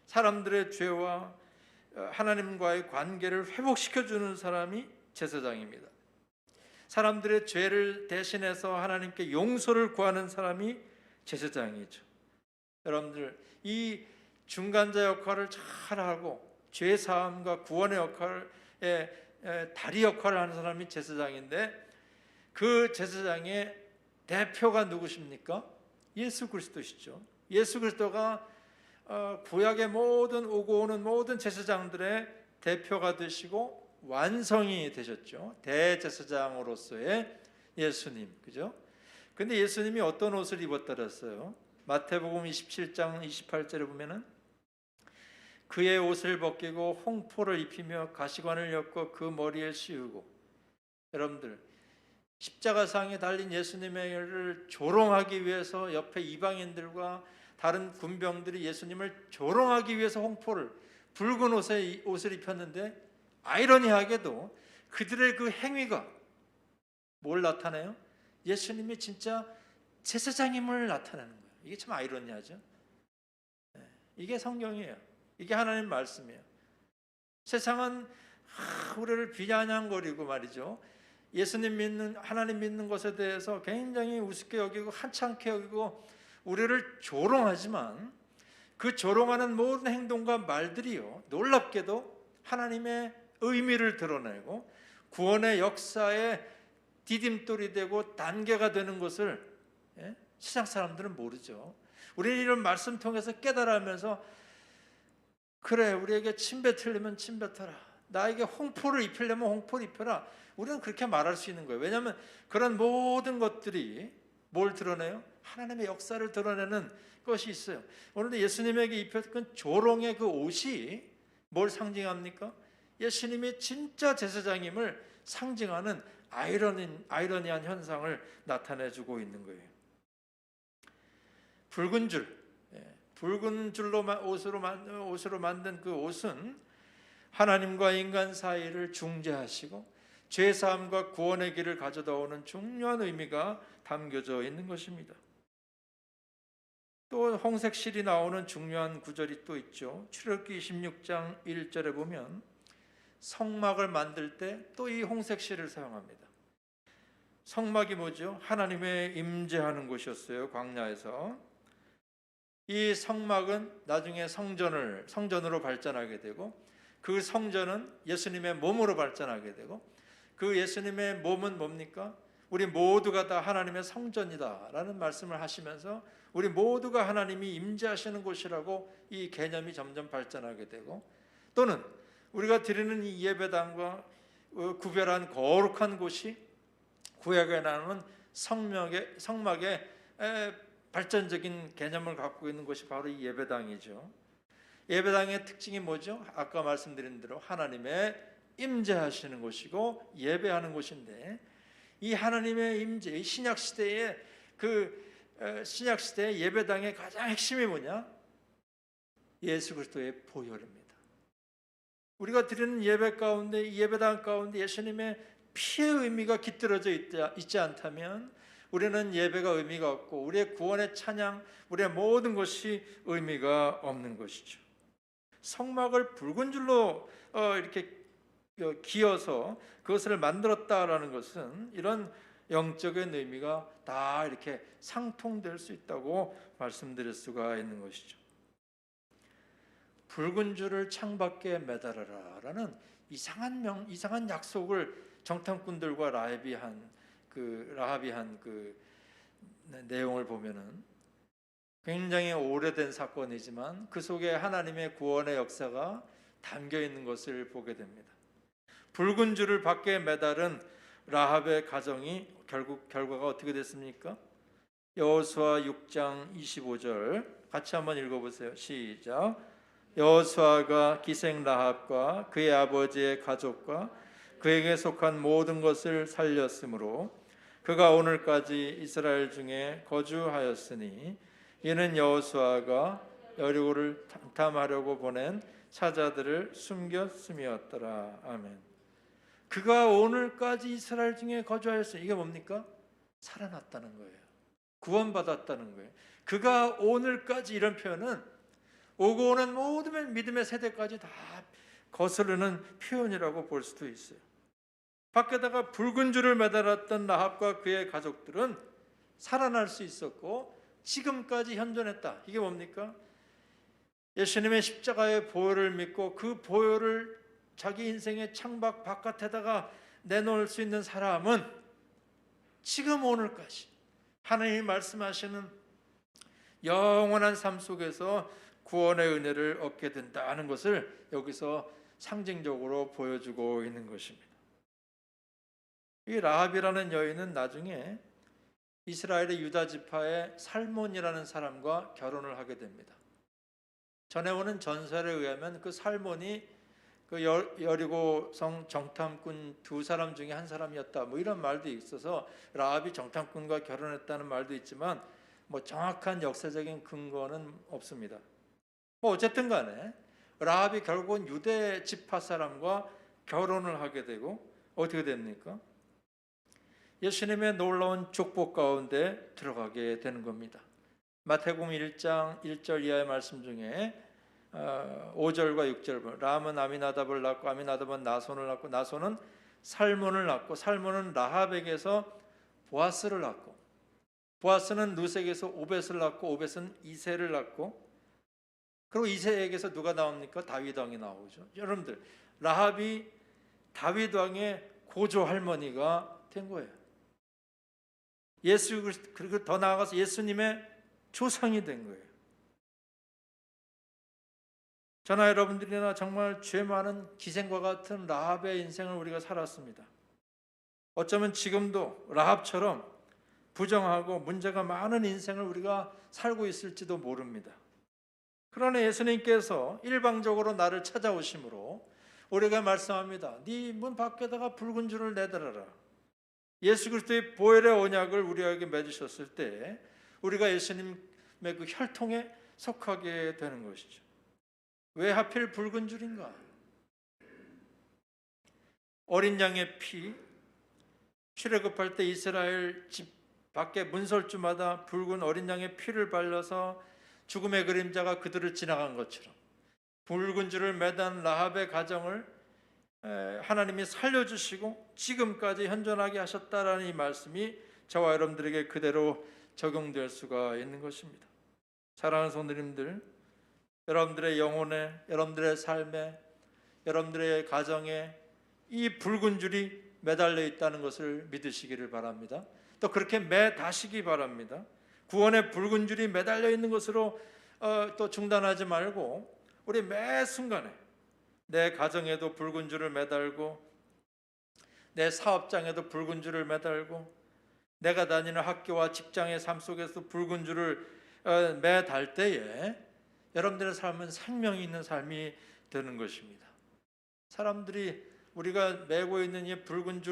사람들의 죄와 하나님과의 관계를 회복시켜주는 사람이 제사장입니다. 사람들의 죄를 대신해서 하나님께 용서를 구하는 사람이 제사장이죠. 여러분들 이 중간자 역할을 잘하고 죄 사함과 구원의 역할에 다리 역할을 하는 사람이 제사장인데, 그 제사장의 대표가 누구십니까? 예수 그리스도시죠. 예수 그리스도가 구약의 오고 오는 모든 제사장들의 대표가 되시고 완성이 되셨죠. 대제사장으로서의 예수님, 그죠? 근데 예수님이 어떤 옷을 입었더랬어요? 마태복음 27장 28절에 보면은 그의 옷을 벗기고 홍포를 입히며 가시관을 엮고 그 머리에 씌우고, 여러분들 십자가상에 달린 예수님을 조롱하기 위해서 옆에 이방인들과 다른 군병들이 예수님을 조롱하기 위해서 붉은 옷을 입혔는데, 아이러니하게도 그들의 그 행위가 뭘 나타내요? 예수님이 진짜 제사장임을 나타내는 거예요. 이게 참 아이러니하죠. 이게 성경이에요. 이게 하나님 말씀이에요. 세상은 우리를 비아냥거리고 말이죠. 예수님 믿는, 하나님 믿는 것에 대해서 굉장히 우습게 여기고 한창케 여기고 우리를 조롱하지만 그 조롱하는 모든 행동과 말들이요, 놀랍게도 하나님의 의미를 드러내고 구원의 역사에 디딤돌이 되고 단계가 되는 것을 세상 사람들은 모르죠. 우리는 이런 말씀 통해서 깨달으면서 그래, 우리에게 침 뱉으려면 침 뱉어라, 나에게 홍포를 입히려면 홍포를 입혀라, 우리는 그렇게 말할 수 있는 거예요. 왜냐하면 그런 모든 것들이 뭘 드러내요? 하나님의 역사를 드러내는 것이 있어요. 오늘도 예수님에게 입혔던 조롱의 그 옷이 뭘 상징합니까? 예수님이 진짜 제사장임을 상징하는 아이러니한 현상을 나타내주고 있는 거예요. 붉은 줄, 붉은 줄로 옷으로 만든 그 옷은 하나님과 인간 사이를 중재하시고 죄사함과 구원의 길을 가져다 오는 중요한 의미가 담겨져 있는 것입니다. 또 홍색실이 나오는 중요한 구절이 또 있죠. 출애굽기 26장 1절에 보면 성막을 만들 때 또 이 홍색실을 사용합니다. 성막이 뭐죠? 하나님의 임재하는 곳이었어요. 광야에서. 이 성막은 나중에 성전으로 발전하게 되고, 그 성전은 예수님의 몸으로 발전하게 되고, 그 예수님의 몸은 뭡니까? 우리 모두가 다 하나님의 성전이다라는 말씀을 하시면서 우리 모두가 하나님이 임재하시는 곳이라고 이 개념이 점점 발전하게 되고, 또는 우리가 드리는 이 예배당과 구별한 거룩한 곳이 구약에 나오는 성막의 발전적인 개념을 갖고 있는 것이 바로 이 예배당이죠. 예배당의 특징이 뭐죠? 아까 말씀드린 대로 하나님의 임재하시는 곳이고 예배하는 곳인데, 이 하나님의 임재, 신약 시대의 신약 시대의 예배당의 가장 핵심이 뭐냐? 예수 그리스도의 보혈입니다. 우리가 드리는 예배 가운데, 이 예배당 가운데 예수님의 피의 의미가 깃들어져 있지 않다면 우리는 예배가 의미가 없고 우리의 구원의 찬양, 우리의 모든 것이 의미가 없는 것이죠. 성막을 붉은 줄로 이렇게 기어서 그것을 만들었다라는 것은 이런 영적인 의미가 다 이렇게 상통될 수 있다고 말씀드릴 수가 있는 것이죠. 붉은 줄을 창밖에 매달아라라는 이상한 약속을 정탐꾼들과 라합이 한 그 내용을 보면은 굉장히 오래된 사건이지만 그 속에 하나님의 구원의 역사가 담겨 있는 것을 보게 됩니다. 붉은 줄을 밖에 매달은 라합의 가정이 결국 결과가 어떻게 됐습니까? 여호수아 6장 25절 같이 한번 읽어보세요. 시작. 여호수아가 기생 라합과 그의 아버지의 가족과 그에게 속한 모든 것을 살렸으므로 그가 오늘까지 이스라엘 중에 거주하였으니 이는 여호수아가 여리고를 탐탐하려고 보낸 사자들을 숨겼음이었더라. 아멘. 그가 오늘까지 이스라엘 중에 거주하였으니 이게 뭡니까? 살아났다는 거예요. 구원받았다는 거예요. 그가 오늘까지, 이런 표현은 오고 오는 모든 믿음의 세대까지 다 거스르는 표현이라고 볼 수도 있어요. 밖에다가 붉은 줄을 매달았던 라합과 그의 가족들은 살아날 수 있었고 지금까지 현존했다. 이게 뭡니까? 예수님의 십자가의 보혈을 믿고 그 보혈을 자기 인생의 창밖 바깥에다가 내놓을 수 있는 사람은 지금 오늘까지 하나님이 말씀하시는 영원한 삶 속에서 구원의 은혜를 얻게 된다는 것을 여기서 상징적으로 보여주고 있는 것입니다. 이 라합이라는 여인은 나중에 이스라엘의 유다 지파의 살몬이라는 사람과 결혼을 하게 됩니다. 전해오는 전설에 의하면 그 살몬이 그 여리고성 정탐꾼 두 사람 중에 한 사람이었다, 뭐 이런 말도 있어서 라합이 정탐꾼과 결혼했다는 말도 있지만 뭐 정확한 역사적인 근거는 없습니다. 뭐 어쨌든 간에 라합이 결국은 유대 지파 사람과 결혼을 하게 되고 어떻게 됩니까? 예수님의 놀라운 축복 가운데 들어가게 되는 겁니다. 마태복음 1장 1절 이하의 말씀 중에 5절과 6절 라함은 아미나답을 낳고 아미나답은 나손을 낳고 나손은 살몬을 낳고 살몬은 라합에게서 보아스를 낳고 보아스는 누색에서 오벳을 낳고 오벳은 이새를 낳고 그리고 이새에게서 누가 나옵니까? 다윗 왕이 나오죠. 여러분들 라합이 다윗 왕의 고조 할머니가 된 거예요. 예수 그리고 더 나아가서 예수님의 조상이 된 거예요. 저나 여러분들이나 정말 죄 많은 기생과 같은 라합의 인생을 우리가 살았습니다. 어쩌면 지금도 라합처럼 부정하고 문제가 많은 인생을 우리가 살고 있을지도 모릅니다. 그러나 예수님께서 일방적으로 나를 찾아오심으로 우리가 말씀합니다. 네 문 밖에다가 붉은 줄을 내달아라. 예수 그리스도의 보혈의 언약을 우리에게 맺으셨을 때 우리가 예수님의 그 혈통에 속하게 되는 것이죠. 왜 하필 붉은 줄인가? 어린 양의 피, 출애굽할 때 이스라엘 집 밖에 문설주마다 붉은 어린 양의 피를 발라서 죽음의 그림자가 그들을 지나간 것처럼 붉은 줄을 매단 라합의 가정을 하나님이 살려주시고 지금까지 현존하게 하셨다라는 이 말씀이 저와 여러분들에게 그대로 적용될 수가 있는 것입니다. 사랑하는 성도님들, 여러분들의 영혼에, 여러분들의 삶에, 여러분들의 가정에 이 붉은 줄이 매달려 있다는 것을 믿으시기를 바랍니다. 또 그렇게 매다시기 바랍니다. 구원의 붉은 줄이 매달려 있는 것으로 또 중단하지 말고 우리 매 순간에 내 가정에도 붉은 줄을 매달고 내 사업장에도 붉은 줄을 매달고 내가 다니는 학교와 직장의 삶 속에서 붉은 줄을 매달 때에 여러분들의 삶은 생명이 있는 삶이 되는 것입니다. 사람들이 우리가 메고 있는 이 붉은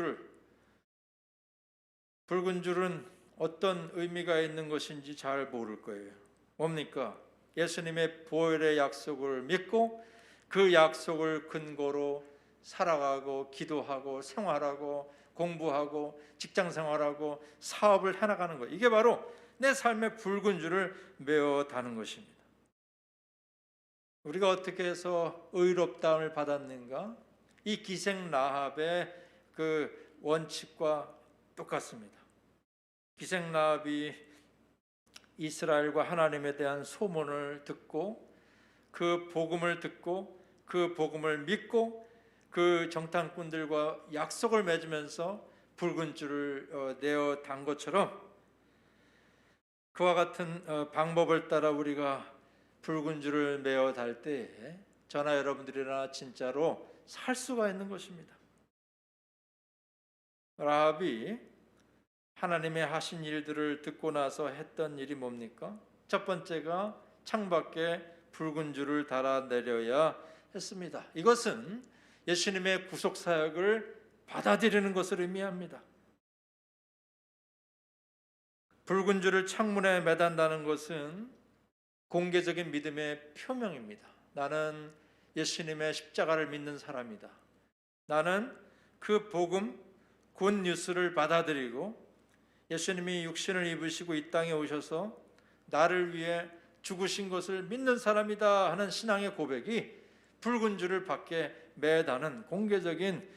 줄은 어떤 의미가 있는 것인지 잘 모를 거예요. 뭡니까? 예수님의 보혈의 약속을 믿고 그 약속을 근거로 살아가고 기도하고 생활하고 공부하고 직장 생활하고 사업을 해나가는 것. 이게 바로 내 삶의 붉은 줄을 메어 다는 것입니다. 우리가 어떻게 해서 의롭다함을 받았는가? 이 기생 라합의 그 원칙과 똑같습니다. 기생 라합이 이스라엘과 하나님에 대한 소문을 듣고 그 복음을 듣고 그 복음을 믿고 그 정탐꾼들과 약속을 맺으면서 붉은 줄을 내어 단 것처럼 그와 같은 방법을 따라 우리가 붉은 줄을 메어 달 때에 저나 여러분들이나 진짜로 살 수가 있는 것입니다. 라합이 하나님의 하신 일들을 듣고 나서 했던 일이 뭡니까? 첫 번째가 창밖에 붉은 줄을 달아내려야 했습니다. 이것은 예수님의 구속 사역을 받아들이는 것을 의미합니다. 붉은 줄을 창문에 매단다는 것은 공개적인 믿음의 표명입니다. 나는 예수님의 십자가를 믿는 사람이다. 나는 그 복음, 굿 뉴스를 받아들이고 예수님이 육신을 입으시고 이 땅에 오셔서 나를 위해 죽으신 것을 믿는 사람이다 하는 신앙의 고백이 붉은 줄을 밖에 매다는 공개적인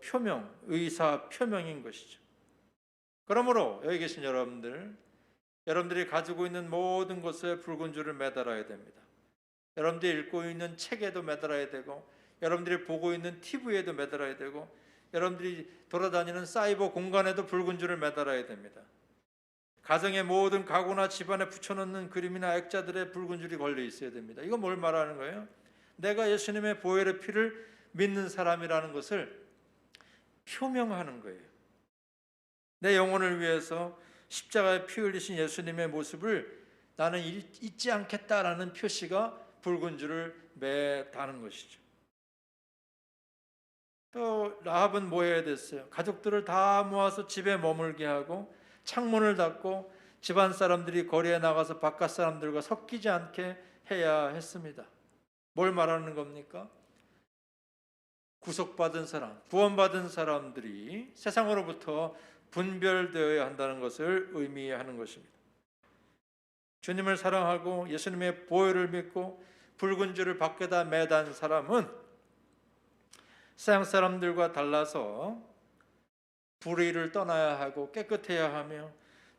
표명, 의사 표명인 것이죠. 그러므로 여기 계신 여러분들이 가지고 있는 모든 것에 붉은 줄을 매달아야 됩니다. 여러분들이 읽고 있는 책에도 매달아야 되고 여러분들이 보고 있는 TV에도 매달아야 되고 여러분들이 돌아다니는 사이버 공간에도 붉은 줄을 매달아야 됩니다. 가정의 모든 가구나 집안에 붙여놓는 그림이나 액자들에 붉은 줄이 걸려 있어야 됩니다. 이건 뭘 말하는 거예요? 내가 예수님의 보혈의 피를 믿는 사람이라는 것을 표명하는 거예요. 내 영혼을 위해서 십자가에 피 흘리신 예수님의 모습을 나는 잊지 않겠다라는 표시가 붉은 줄을 매다는 것이죠. 또 라합은 뭐 해야 됐어요? 가족들을 다 모아서 집에 머물게 하고 창문을 닫고 집안 사람들이 거리에 나가서 바깥 사람들과 섞이지 않게 해야 했습니다. 뭘 말하는 겁니까? 구속받은 사람, 구원받은 사람들이 세상으로부터 분별되어야 한다는 것을 의미하는 것입니다. 주님을 사랑하고 예수님의 보혈을 믿고 붉은 줄을 밖에다 매단 사람은 서양 사람들과 달라서 불의를 떠나야 하고 깨끗해야 하며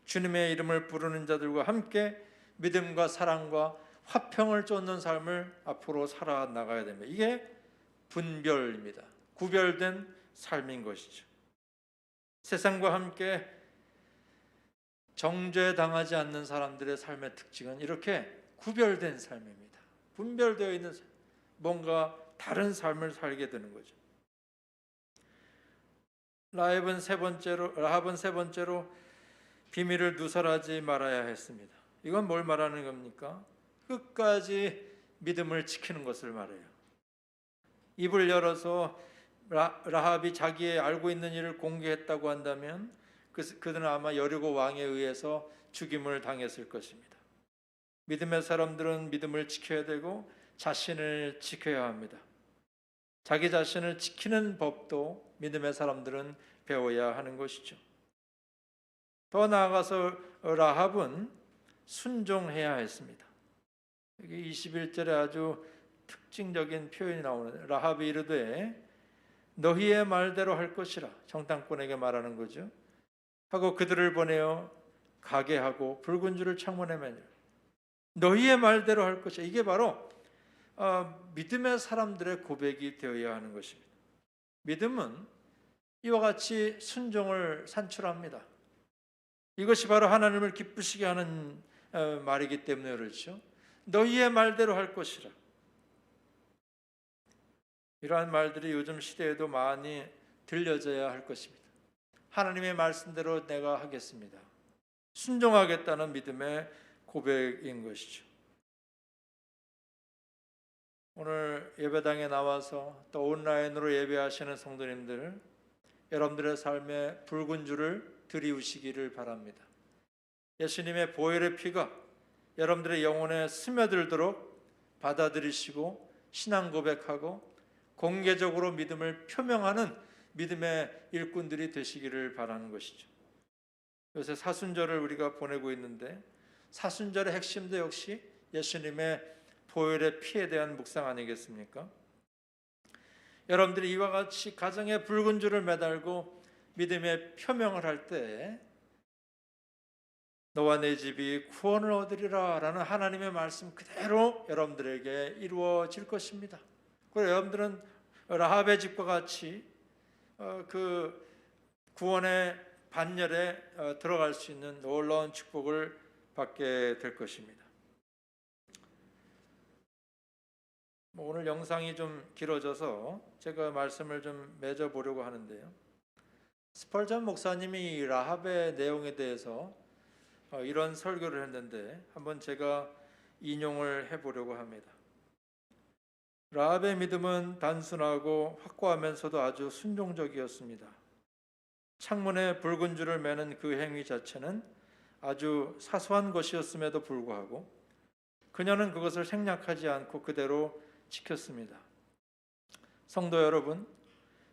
주님의 이름을 부르는 자들과 함께 믿음과 사랑과 화평을 쫓는 삶을 앞으로 살아나가야 됩니다. 이게 분별입니다. 구별된 삶인 것이죠. 세상과 함께 정죄당하지 않는 사람들의 삶의 특징은 이렇게 구별된 삶입니다. 분별되어 있는 삶, 뭔가 다른 삶을 살게 되는 거죠. 라합은 세 번째로 비밀을 누설하지 말아야 했습니다. 이건 뭘 말하는 겁니까? 끝까지 믿음을 지키는 것을 말해요. 입을 열어서 라합이 자기의 알고 있는 일을 공개했다고 한다면 그들은 아마 여리고 왕에 의해서 죽임을 당했을 것입니다. 믿음의 사람들은 믿음을 지켜야 되고 자신을 지켜야 합니다. 자기 자신을 지키는 법도 믿음의 사람들은 배워야 하는 것이죠. 더 나아가서 라합은 순종해야 했습니다. 여기 21절에 아주 특징적인 표현이 나오는데 라합이 이르되 너희의 말대로 할 것이라, 정탐꾼에게 말하는 거죠. 하고 그들을 보내어 가게 하고 붉은 줄을 창문에 매니라. 너희의 말대로 할 것이야. 이게 바로 믿음의 사람들의 고백이 되어야 하는 것입니다. 믿음은 이와 같이 순종을 산출합니다. 이것이 바로 하나님을 기쁘시게 하는 말이기 때문에 그렇죠. 너희의 말대로 할 것이라. 이러한 말들이 요즘 시대에도 많이 들려져야 할 것입니다. 하나님의 말씀대로 내가 하겠습니다. 순종하겠다는 믿음의 고백인 것이죠. 오늘 예배당에 나와서 또 온라인으로 예배하시는 성도님들, 여러분들의 삶에 붉은 줄을 들이우시기를 바랍니다. 예수님의 보혈의 피가 여러분들의 영혼에 스며들도록 받아들이시고 신앙 고백하고 공개적으로 믿음을 표명하는 믿음의 일꾼들이 되시기를 바라는 것이죠. 요새 사순절을 우리가 보내고 있는데 사순절의 핵심도 역시 예수님의 보혈의 피에 대한 묵상 아니겠습니까? 여러분들이 이와 같이 가정에 붉은 줄을 매달고 믿음의 표명을 할 때 너와 내 집이 구원을 얻으리라 라는 하나님의 말씀 그대로 여러분들에게 이루어질 것입니다. 그리고 여러분들은 라합의 집과 같이 그 구원의 반열에 들어갈 수 있는 놀라운 축복을 받게 될 것입니다. 오늘 영상이 좀 길어져서 제가 말씀을 좀 맺어보려고 하는데요. 스펄전 목사님이 이 라합의 내용에 대해서 이런 설교를 했는데 한번 제가 인용을 해보려고 합니다. 라합의 믿음은 단순하고 확고하면서도 아주 순종적이었습니다. 창문에 붉은 줄을 매는 그 행위 자체는 아주 사소한 것이었음에도 불구하고 그녀는 그것을 생략하지 않고 그대로 지켰습니다. 성도 여러분,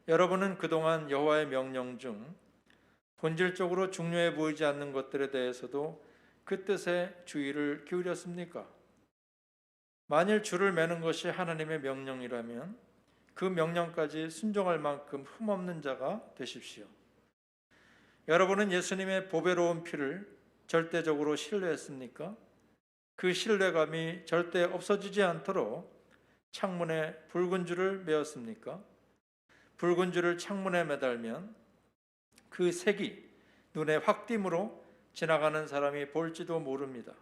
여러분은 그동안 여호와의 명령 중 본질적으로 중요해 보이지 않는 것들에 대해서도 그 뜻에 주의를 기울였습니까? 만일 줄을 매는 것이 하나님의 명령이라면 그 명령까지 순종할 만큼 흠없는 자가 되십시오. 여러분은 예수님의 보배로운 피를 절대적으로 신뢰했습니까? 그 신뢰감이 절대 없어지지 않도록 창문에 붉은 줄을 메었습니까? 붉은 줄을 창문에 매달면 그 색이 눈에 확 띄므로 지나가는 사람이 볼지도 모릅니다.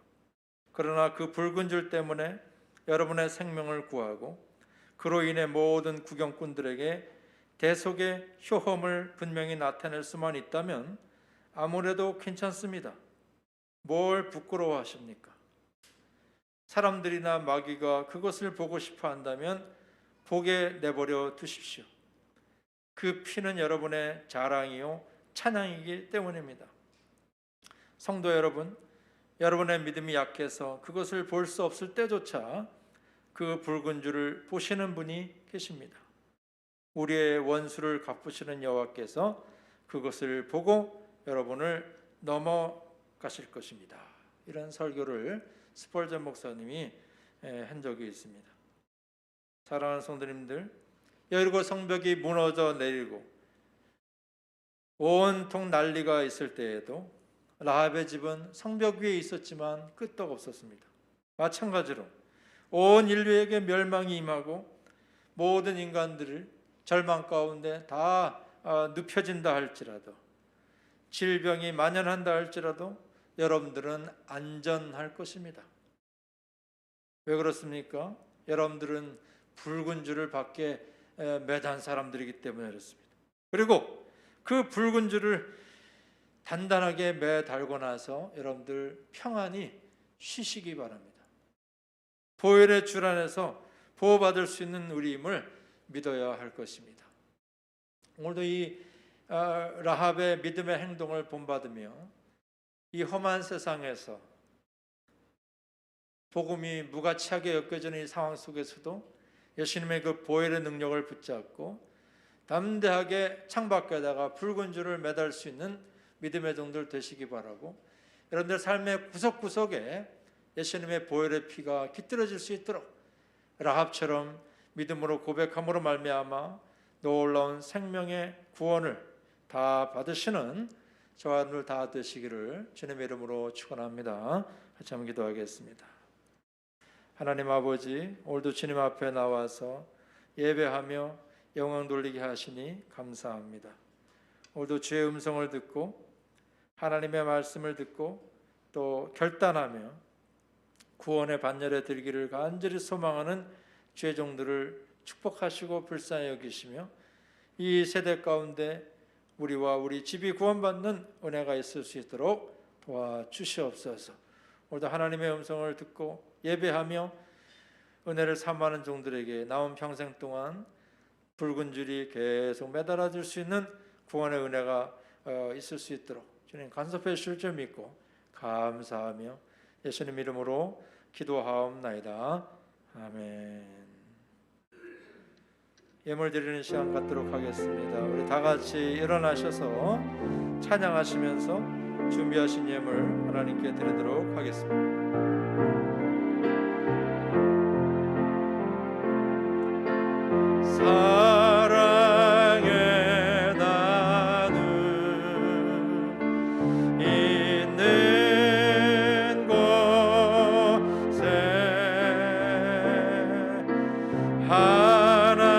그러나 그 붉은 줄 때문에 여러분의 생명을 구하고 그로 인해 모든 구경꾼들에게 대속의 효험을 분명히 나타낼 수만 있다면 아무래도 괜찮습니다. 뭘 부끄러워하십니까? 사람들이나 마귀가 그것을 보고 싶어 한다면 보게 내버려 두십시오. 그 피는 여러분의 자랑이요 찬양이기 때문입니다. 성도 여러분, 여러분의 믿음이 약해서 그것을 볼 수 없을 때조차 그 붉은 줄을 보시는 분이 계십니다. 우리의 원수를 갚으시는 여호와께서 그것을 보고 여러분을 넘어가실 것입니다. 이런 설교를 스펄전 목사님이 한 적이 있습니다. 사랑하는 성도님들, 여리고 성벽이 무너져 내리고 온통 난리가 있을 때에도 라합의 집은 성벽 위에 있었지만 끄떡 없었습니다. 마찬가지로 온 인류에게 멸망이 임하고 모든 인간들을 절망 가운데 다 눕혀진다 할지라도, 질병이 만연한다 할지라도 여러분들은 안전할 것입니다. 왜 그렇습니까? 여러분들은 붉은 줄을 밖에 매단 사람들이기 때문에 그렇습니다. 그리고 그 붉은 줄을 단단하게 매달고 나서 여러분들 평안히 쉬시기 바랍니다. 보혈의 줄 안에서 보호받을 수 있는 우리임을 믿어야 할 것입니다. 오늘도 이 라합의 믿음의 행동을 본받으며 이 험한 세상에서 복음이 무가치하게 엮여지는 이 상황 속에서도 예수님의 그 보혈의 능력을 붙잡고 담대하게 창밖에다가 붉은 줄을 매달 수 있는 믿음의 종들 되시기 바라고, 여러분들 삶의 구석구석에 예수님의 보혈의 피가 깃들어질 수 있도록 라합처럼 믿음으로 고백함으로 말미암아 놀라운 생명의 구원을 다 받으시는 저와 여러분들 다 되시기를 주님의 이름으로 축원합니다. 같이 한번 기도하겠습니다. 하나님 아버지, 오늘도 주님 앞에 나와서 예배하며 영광 돌리게 하시니 감사합니다. 오늘도 주의 음성을 듣고 하나님의 말씀을 듣고 또 결단하며 구원의 반열에 들기를 간절히 소망하는 주의 종들을 축복하시고 불쌍히 여기시며 이 세대 가운데 우리와 우리 집이 구원받는 은혜가 있을 수 있도록 도와주시옵소서. 오늘도 하나님의 음성을 듣고 예배하며 은혜를 사모하는 종들에게 남은 평생 동안 붉은 줄이 계속 매달아질 수 있는 구원의 은혜가 있을 수 있도록 주님 간섭해 주실 줄 믿고 감사하며 예수님 이름으로 기도하옵나이다. 아멘. 예물 드리는 시간 갖도록 하겠습니다. 우리 다 같이 일어나셔서 찬양하시면서 준비하신 예물 하나님께 드리도록 하겠습니다. 사랑의 나눔 있는 곳에 하나님께서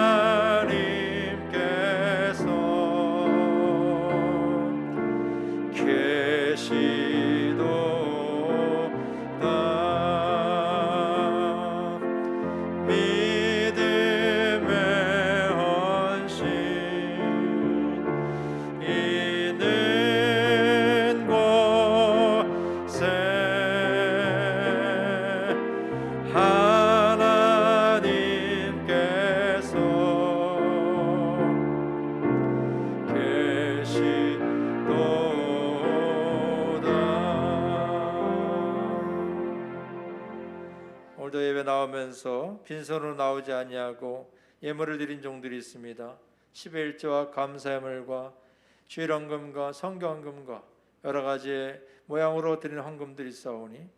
계시도다. 믿음의 헌신 있는 곳에 하나님께서 계시도다. 오늘도 예배 나오면서 빈손으로 나오지 아니하고 예물을 드린 종들이 있습니다. 11조와 감사예물과 주일헌금과 성경헌금과 여러 가지의 모양으로 드리는 헌금들이 있사오니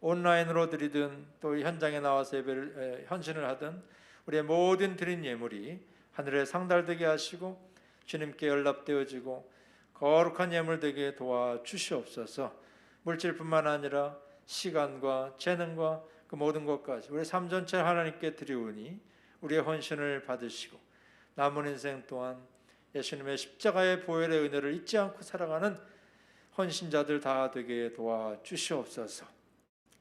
온라인으로 드리든 또 현장에 나와서 예배를 헌신을 하든 우리의 모든 드린 예물이 하늘에 상달되게 하시고 주님께 연락되어지고 거룩한 예물 되게 도와주시옵소서. 물질뿐만 아니라 시간과 재능과 그 모든 것까지 우리 삶 전체를 하나님께 드리오니 우리의 헌신을 받으시고 남은 인생 동안 예수님의 십자가의 보혈의 은혜를 잊지 않고 살아가는 헌신자들 다 되게 도와주시옵소서.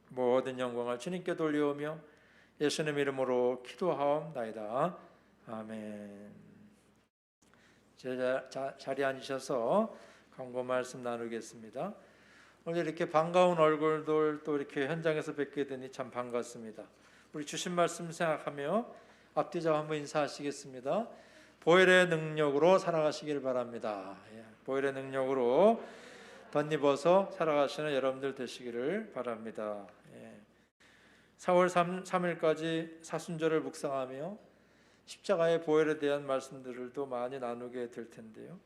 모든 영광을 주님께 돌려오며 예수님 이름으로 기도하옵나이다. 아멘. 자리에 앉으셔서 광고 말씀 나누겠습니다. 오늘 이렇게 반가운 얼굴들 또 이렇게 현장에서 뵙게 되니 참 반갑습니다. 우리 주신 말씀 생각하며 앞뒤자 한번 인사하시겠습니다. 보혈의 능력으로 살아가시길 바랍니다. 보혈의 능력으로 덧입어서 살아가시는 여러분들 되시기를 바랍니다. 4월 3일까지 사순절을 묵상하며 십자가의 보혈에 대한 말씀들을 많이 나누게 될 텐데요.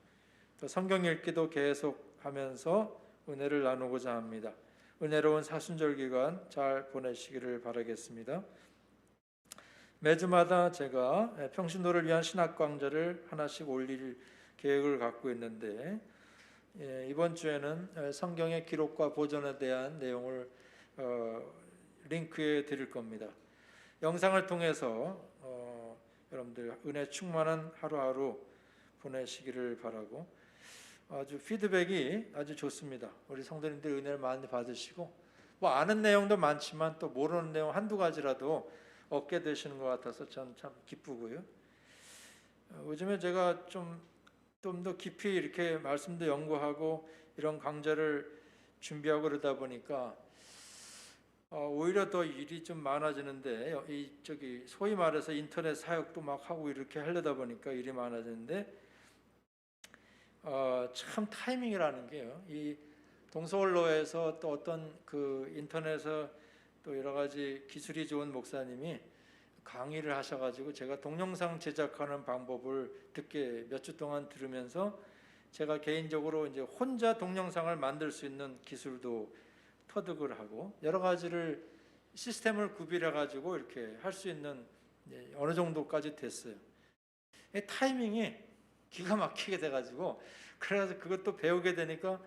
또 성경 읽기도 계속하면서 은혜를 나누고자 합니다. 은혜로운 사순절 기간 잘 보내시기를 바라겠습니다. 매주마다 제가 평신도를 위한 신학 강좌를 하나씩 올릴 계획을 갖고 있는데 이번 주에는 성경의 기록과 보존에 대한 내용을 링크해 드릴 겁니다. 영상을 통해서 여러분들 은혜 충만한 하루하루 보내시기를 바라고, 아주 피드백이 아주 좋습니다. 우리 성도님들 은혜를 많이 받으시고, 뭐 아는 내용도 많지만 또 모르는 내용 한두 가지라도 얻게 되시는 것 같아서 전 참 기쁘고요. 요즘에 제가 좀 더 깊이 이렇게 말씀도 연구하고 이런 강좌를 준비하고 그러다 보니까 오히려 더 일이 좀 많아지는데, 소위 말해서 인터넷 사역도 막 하고 이렇게 하려다 보니까 일이 많아지는데, 참 타이밍이라는 게요. 이 동서원로에서 또 어떤 그 인터넷에서 또 여러 가지 기술이 좋은 목사님이 강의를 하셔가지고 제가 동영상 제작하는 방법을 듣게 몇 주 동안 들으면서 제가 개인적으로 이제 혼자 동영상을 만들 수 있는 기술도 터득을 하고 여러 가지를 시스템을 구비해 가지고 이렇게 할 수 있는 어느 정도까지 됐어요. 타이밍이 기가 막히게 돼가지고, 그래서 그것도 배우게 되니까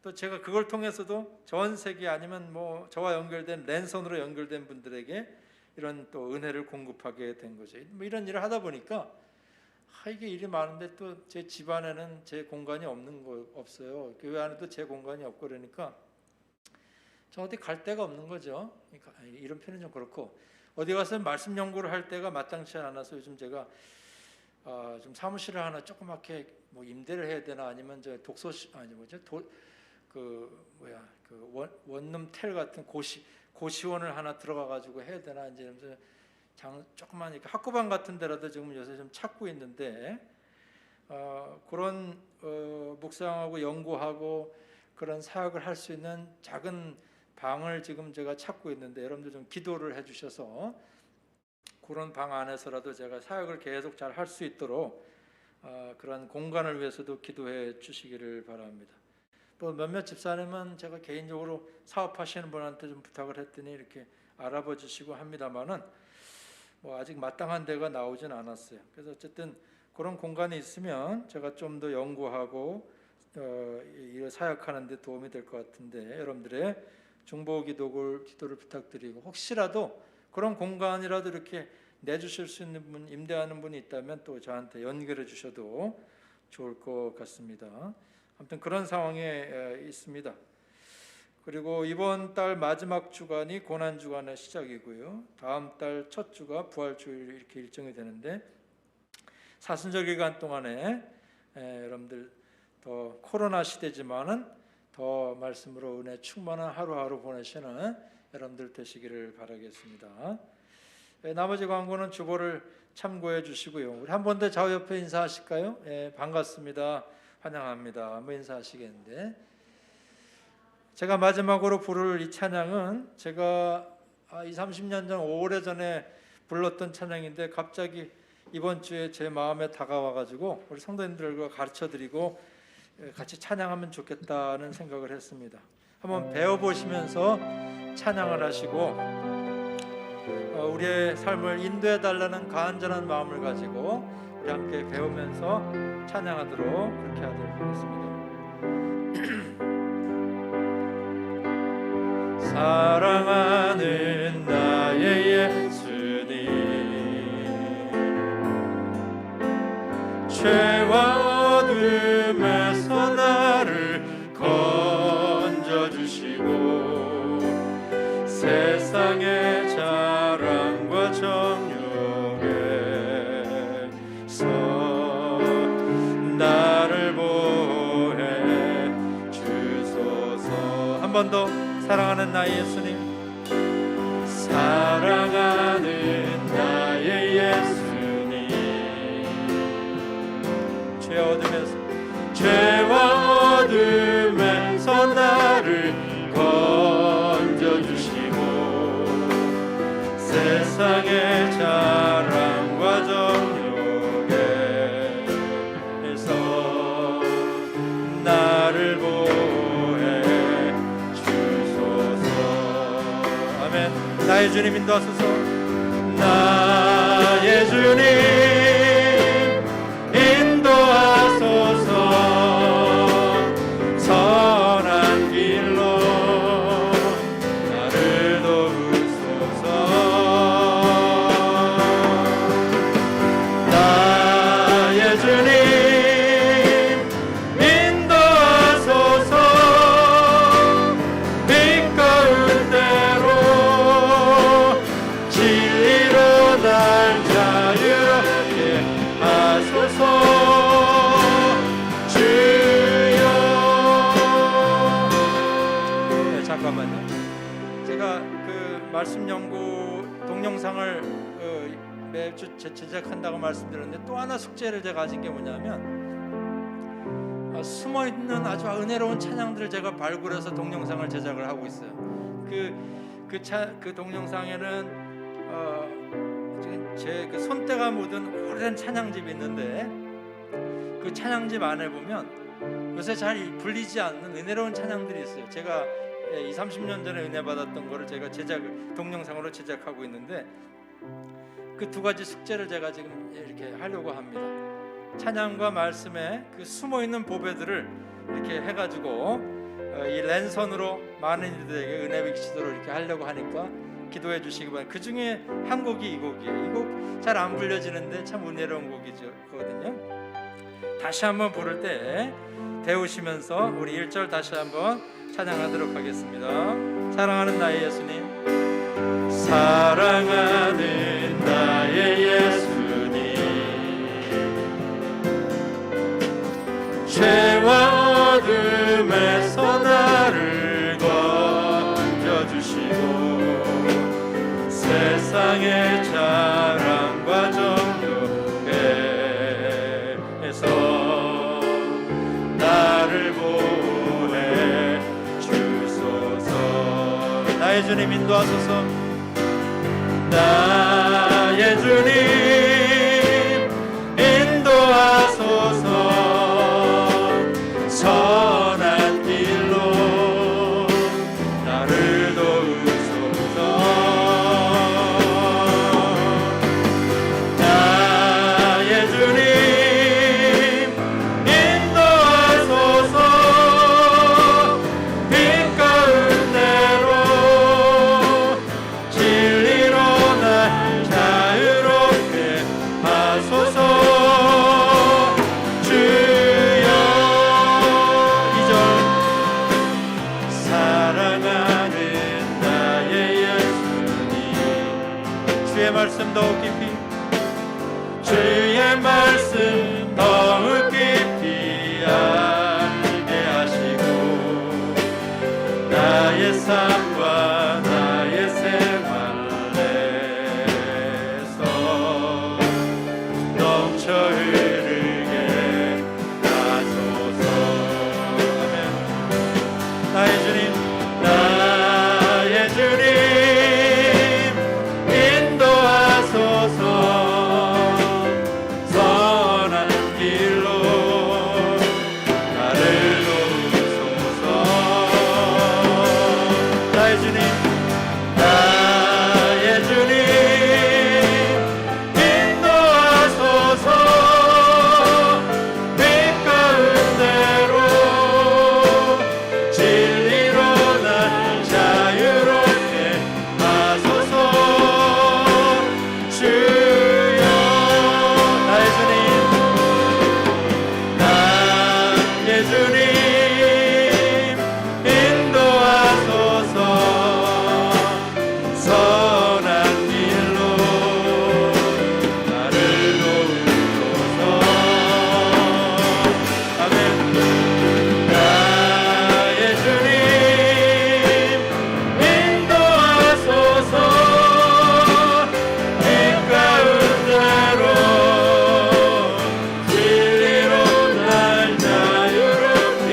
또 제가 그걸 통해서도 전 세계 아니면 뭐 저와 연결된 랜선으로 연결된 분들에게 이런 또 은혜를 공급하게 된 거죠. 뭐 이런 일을 하다 보니까 이게 일이 많은데 또 제 집안에는 제 공간이 없어요. 교회 안에도 제 공간이 없고, 그러니까 저 어디 갈 데가 없는 거죠. 그러니까 이런 표현은 좀 그렇고, 어디 가서 말씀 연구를 할 때가 마땅치 않아서 요즘 제가 좀 사무실을 하나 조그맣게 뭐 임대를 해야 되나, 아니면 저 독서실 원룸 텔 같은 고시원을 하나 들어가 가지고 해야 되나, 이제 조그만 이렇게 학구방 같은 데라도 지금 요새 좀 찾고 있는데, 그런 묵상하고 연구하고 그런 사역을 할 수 있는 작은 방을 지금 제가 찾고 있는데, 여러분들 좀 기도를 해주셔서 그런 방 안에서라도 제가 사역을 계속 잘 할 수 있도록 그런 공간을 위해서도 기도해 주시기를 바랍니다. 또 몇몇 집사님은 제가 개인적으로 사업하시는 분한테 좀 부탁을 했더니 이렇게 알아봐 주시고 합니다만은 뭐 아직 마땅한 데가 나오진 않았어요. 그래서 어쨌든 그런 공간이 있으면 제가 좀 더 연구하고 이 사역하는 데 도움이 될 것 같은데, 여러분들의 중보 기도를 부탁드리고, 혹시라도 그런 공간이라도 이렇게 내주실 수 있는 분, 임대하는 분이 있다면 또 저한테 연결해 주셔도 좋을 것 같습니다. 아무튼 그런 상황에 있습니다. 그리고 이번 달 마지막 주간이 고난 주간의 시작이고요. 다음 달 첫 주가 부활주일 이렇게 일정이 되는데, 사순절 기간 동안에 여러분들 더 코로나 시대지만은 더 말씀으로 은혜 충만한 하루하루 보내시는 여러분들 되시기를 바라겠습니다. 나머지 광고는 주보를 참고해 주시고요. 우리 한 번 더 좌우 옆에 인사하실까요? 반갑습니다. 환영합니다. 한번 인사하시겠는데, 제가 마지막으로 부를 이 찬양은 제가 20-30년 전 오래전에 불렀던 찬양인데, 갑자기 이번 주에 제 마음에 다가와가지고 우리 성도님들과 가르쳐드리고 같이 찬양하면 좋겠다는 생각을 했습니다. 한번 배워보시면서 찬양을 하시고 우리의 삶을 인도해달라는 간절한 마음을 가지고 우리 함께 배우면서 찬양하도록 그렇게 하도록 하겠습니다. 사랑하는 나의 예수님, 죄와 어둠에서 나를 건져주시고 세상의 자랑과 정욕에서 나를 보호해 주소서. 한 번 더. 사랑하는 나의 예수님, 사랑하는 나의 예수님, 죄와 어둠에서 나를 건져주시고 세상의 자랑과 정욕에서 나를 보호해 주소서. 아멘. 나의 주님 인도하소서. 나의 말씀 연구 동영상을 매주 제작한다고 말씀드렸는데 또 하나 숙제를 제가 가진 게 뭐냐면 숨어있는 아주 은혜로운 찬양들을 제가 발굴해서 동영상을 제작을 하고 있어요. 그 동영상에는 제 그 손때가 묻은 오랜 찬양집이 있는데 그 찬양집 안에 보면 요새 잘 불리지 않는 은혜로운 찬양들이 있어요. 제가 20-30년 전에 은혜 받았던 거를 제가 동영상으로 제작하고 있는데 그 두 가지 숙제를 제가 지금 이렇게 하려고 합니다. 찬양과 말씀에 그 숨어있는 보배들을 이렇게 해가지고 이 랜선으로 많은 이들에게 은혜 비치도록 이렇게 하려고 하니까 기도해 주시기 바랍니다. 그 중에 한 곡이 이 곡이에요. 이 곡 잘 안 불려지는데 참 은혜로운 곡이거든요. 다시 한번 부를 때 배우시면서 우리 1절 다시 한번 찬양하도록 하겠습니다. 사랑하는 나의 예수님, 사랑하는 나의 예수님, 죄와 어둠에서 나를 건져주시고 세상의 자랑과 정욕에서 나를 보호해 주소서. 나의 주님 인도하소서. 나의 주님 인도하소서. 선한 길로 나를 도우소서. 나의 주님 인도하소서. 빛 가운데로 진리로 날 자유롭게 하소서. 주여. 이절 사랑하는 나의 예수님, 주의 말씀 더욱 깊이, 주의 말씀 더욱 깊이 알게 하시고 나의 삶과 나의 생활에서 넘쳐 흐르게 하소서. 아멘. 나의 주님, 나의 주님 인도하소서. 선한 길로 나를 도우소서. 나의 주님, 나의 주님 인도하소서. 빛 가운데로 진리로 날 자유롭게 하소서. 주여. 나의 주님, 나의 주님 인도하소서. 선한 길로 나를 도우소서. 아멘. 나의 주님 인도하소서. 빛 가운데로 진리로 날 자유롭게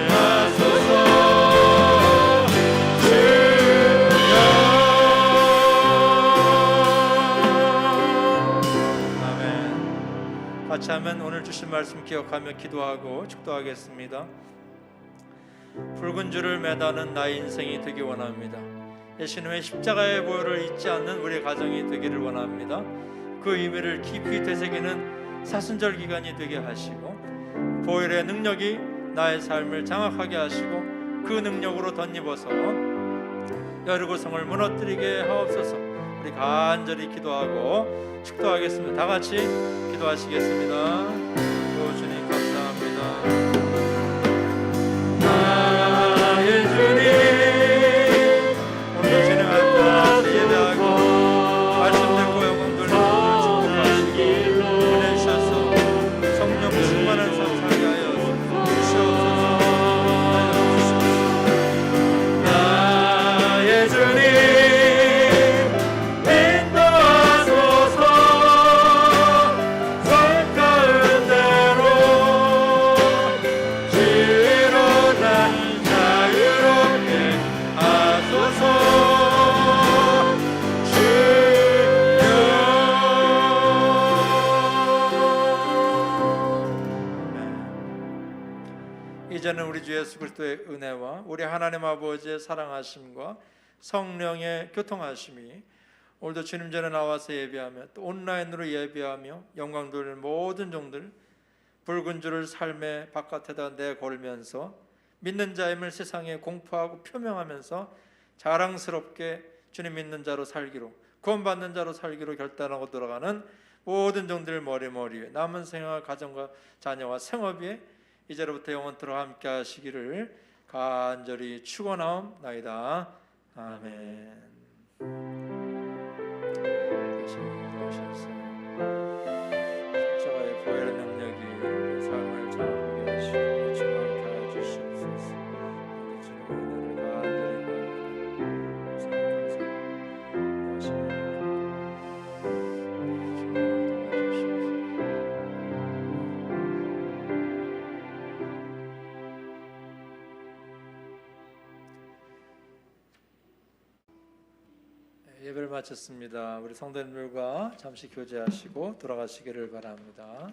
하소서. 주여. 아멘. 같이 하면 오늘 주신 말씀 기억하며 기도하고 축도하겠습니다. 붉은 줄을 매다는 나의 인생이 되기 원합니다. 예수님의 십자가의 보혈을 잊지 않는 우리의 가정이 되기를 원합니다. 그 의미를 깊이 되새기는 사순절 기간이 되게 하시고 보혈의 능력이 나의 삶을 장악하게 하시고 그 능력으로 덧입어서 여리고성을 무너뜨리게 하옵소서. 우리 간절히 기도하고 축도하겠습니다. 다 같이 기도하시겠습니다. 오 주님 감사합니다. 나의 주님, 오늘 주님 앞에 예배하고 말씀 듣고 영광 돌리는 축복하시고 은혜 주셔서 성령 충만한 삶 살게 하여 주시옵소서. 나의 주님 이제는 우리 주 예수 그리스도의 은혜와 우리 하나님 아버지의 사랑하심과 성령의 교통하심이 오늘도 주님 전에 나와서 예배하며 또 온라인으로 예배하며 영광 돌리는 모든 종들 붉은 줄을 삶의 바깥에다 내걸면서 믿는 자임을 세상에 공포하고 표명하면서 자랑스럽게 주님 믿는 자로 살기로 구원받는 자로 살기로 결단하고 돌아가는 모든 종들 머리 위에 남은 생활 가정과 자녀와 생업 위에 이제로부터 영원토록 함께 하시기를 간절히 축원하옵나이다. 아멘. 십자가의 보혈의 능력이 우리 삶을 장악하게 하시고 충만케 하여 주시옵소서. 우리 주님의 은혜를 간절히 예배를 마쳤습니다. 우리 성도님들과 잠시 교제하시고 돌아가시기를 바랍니다.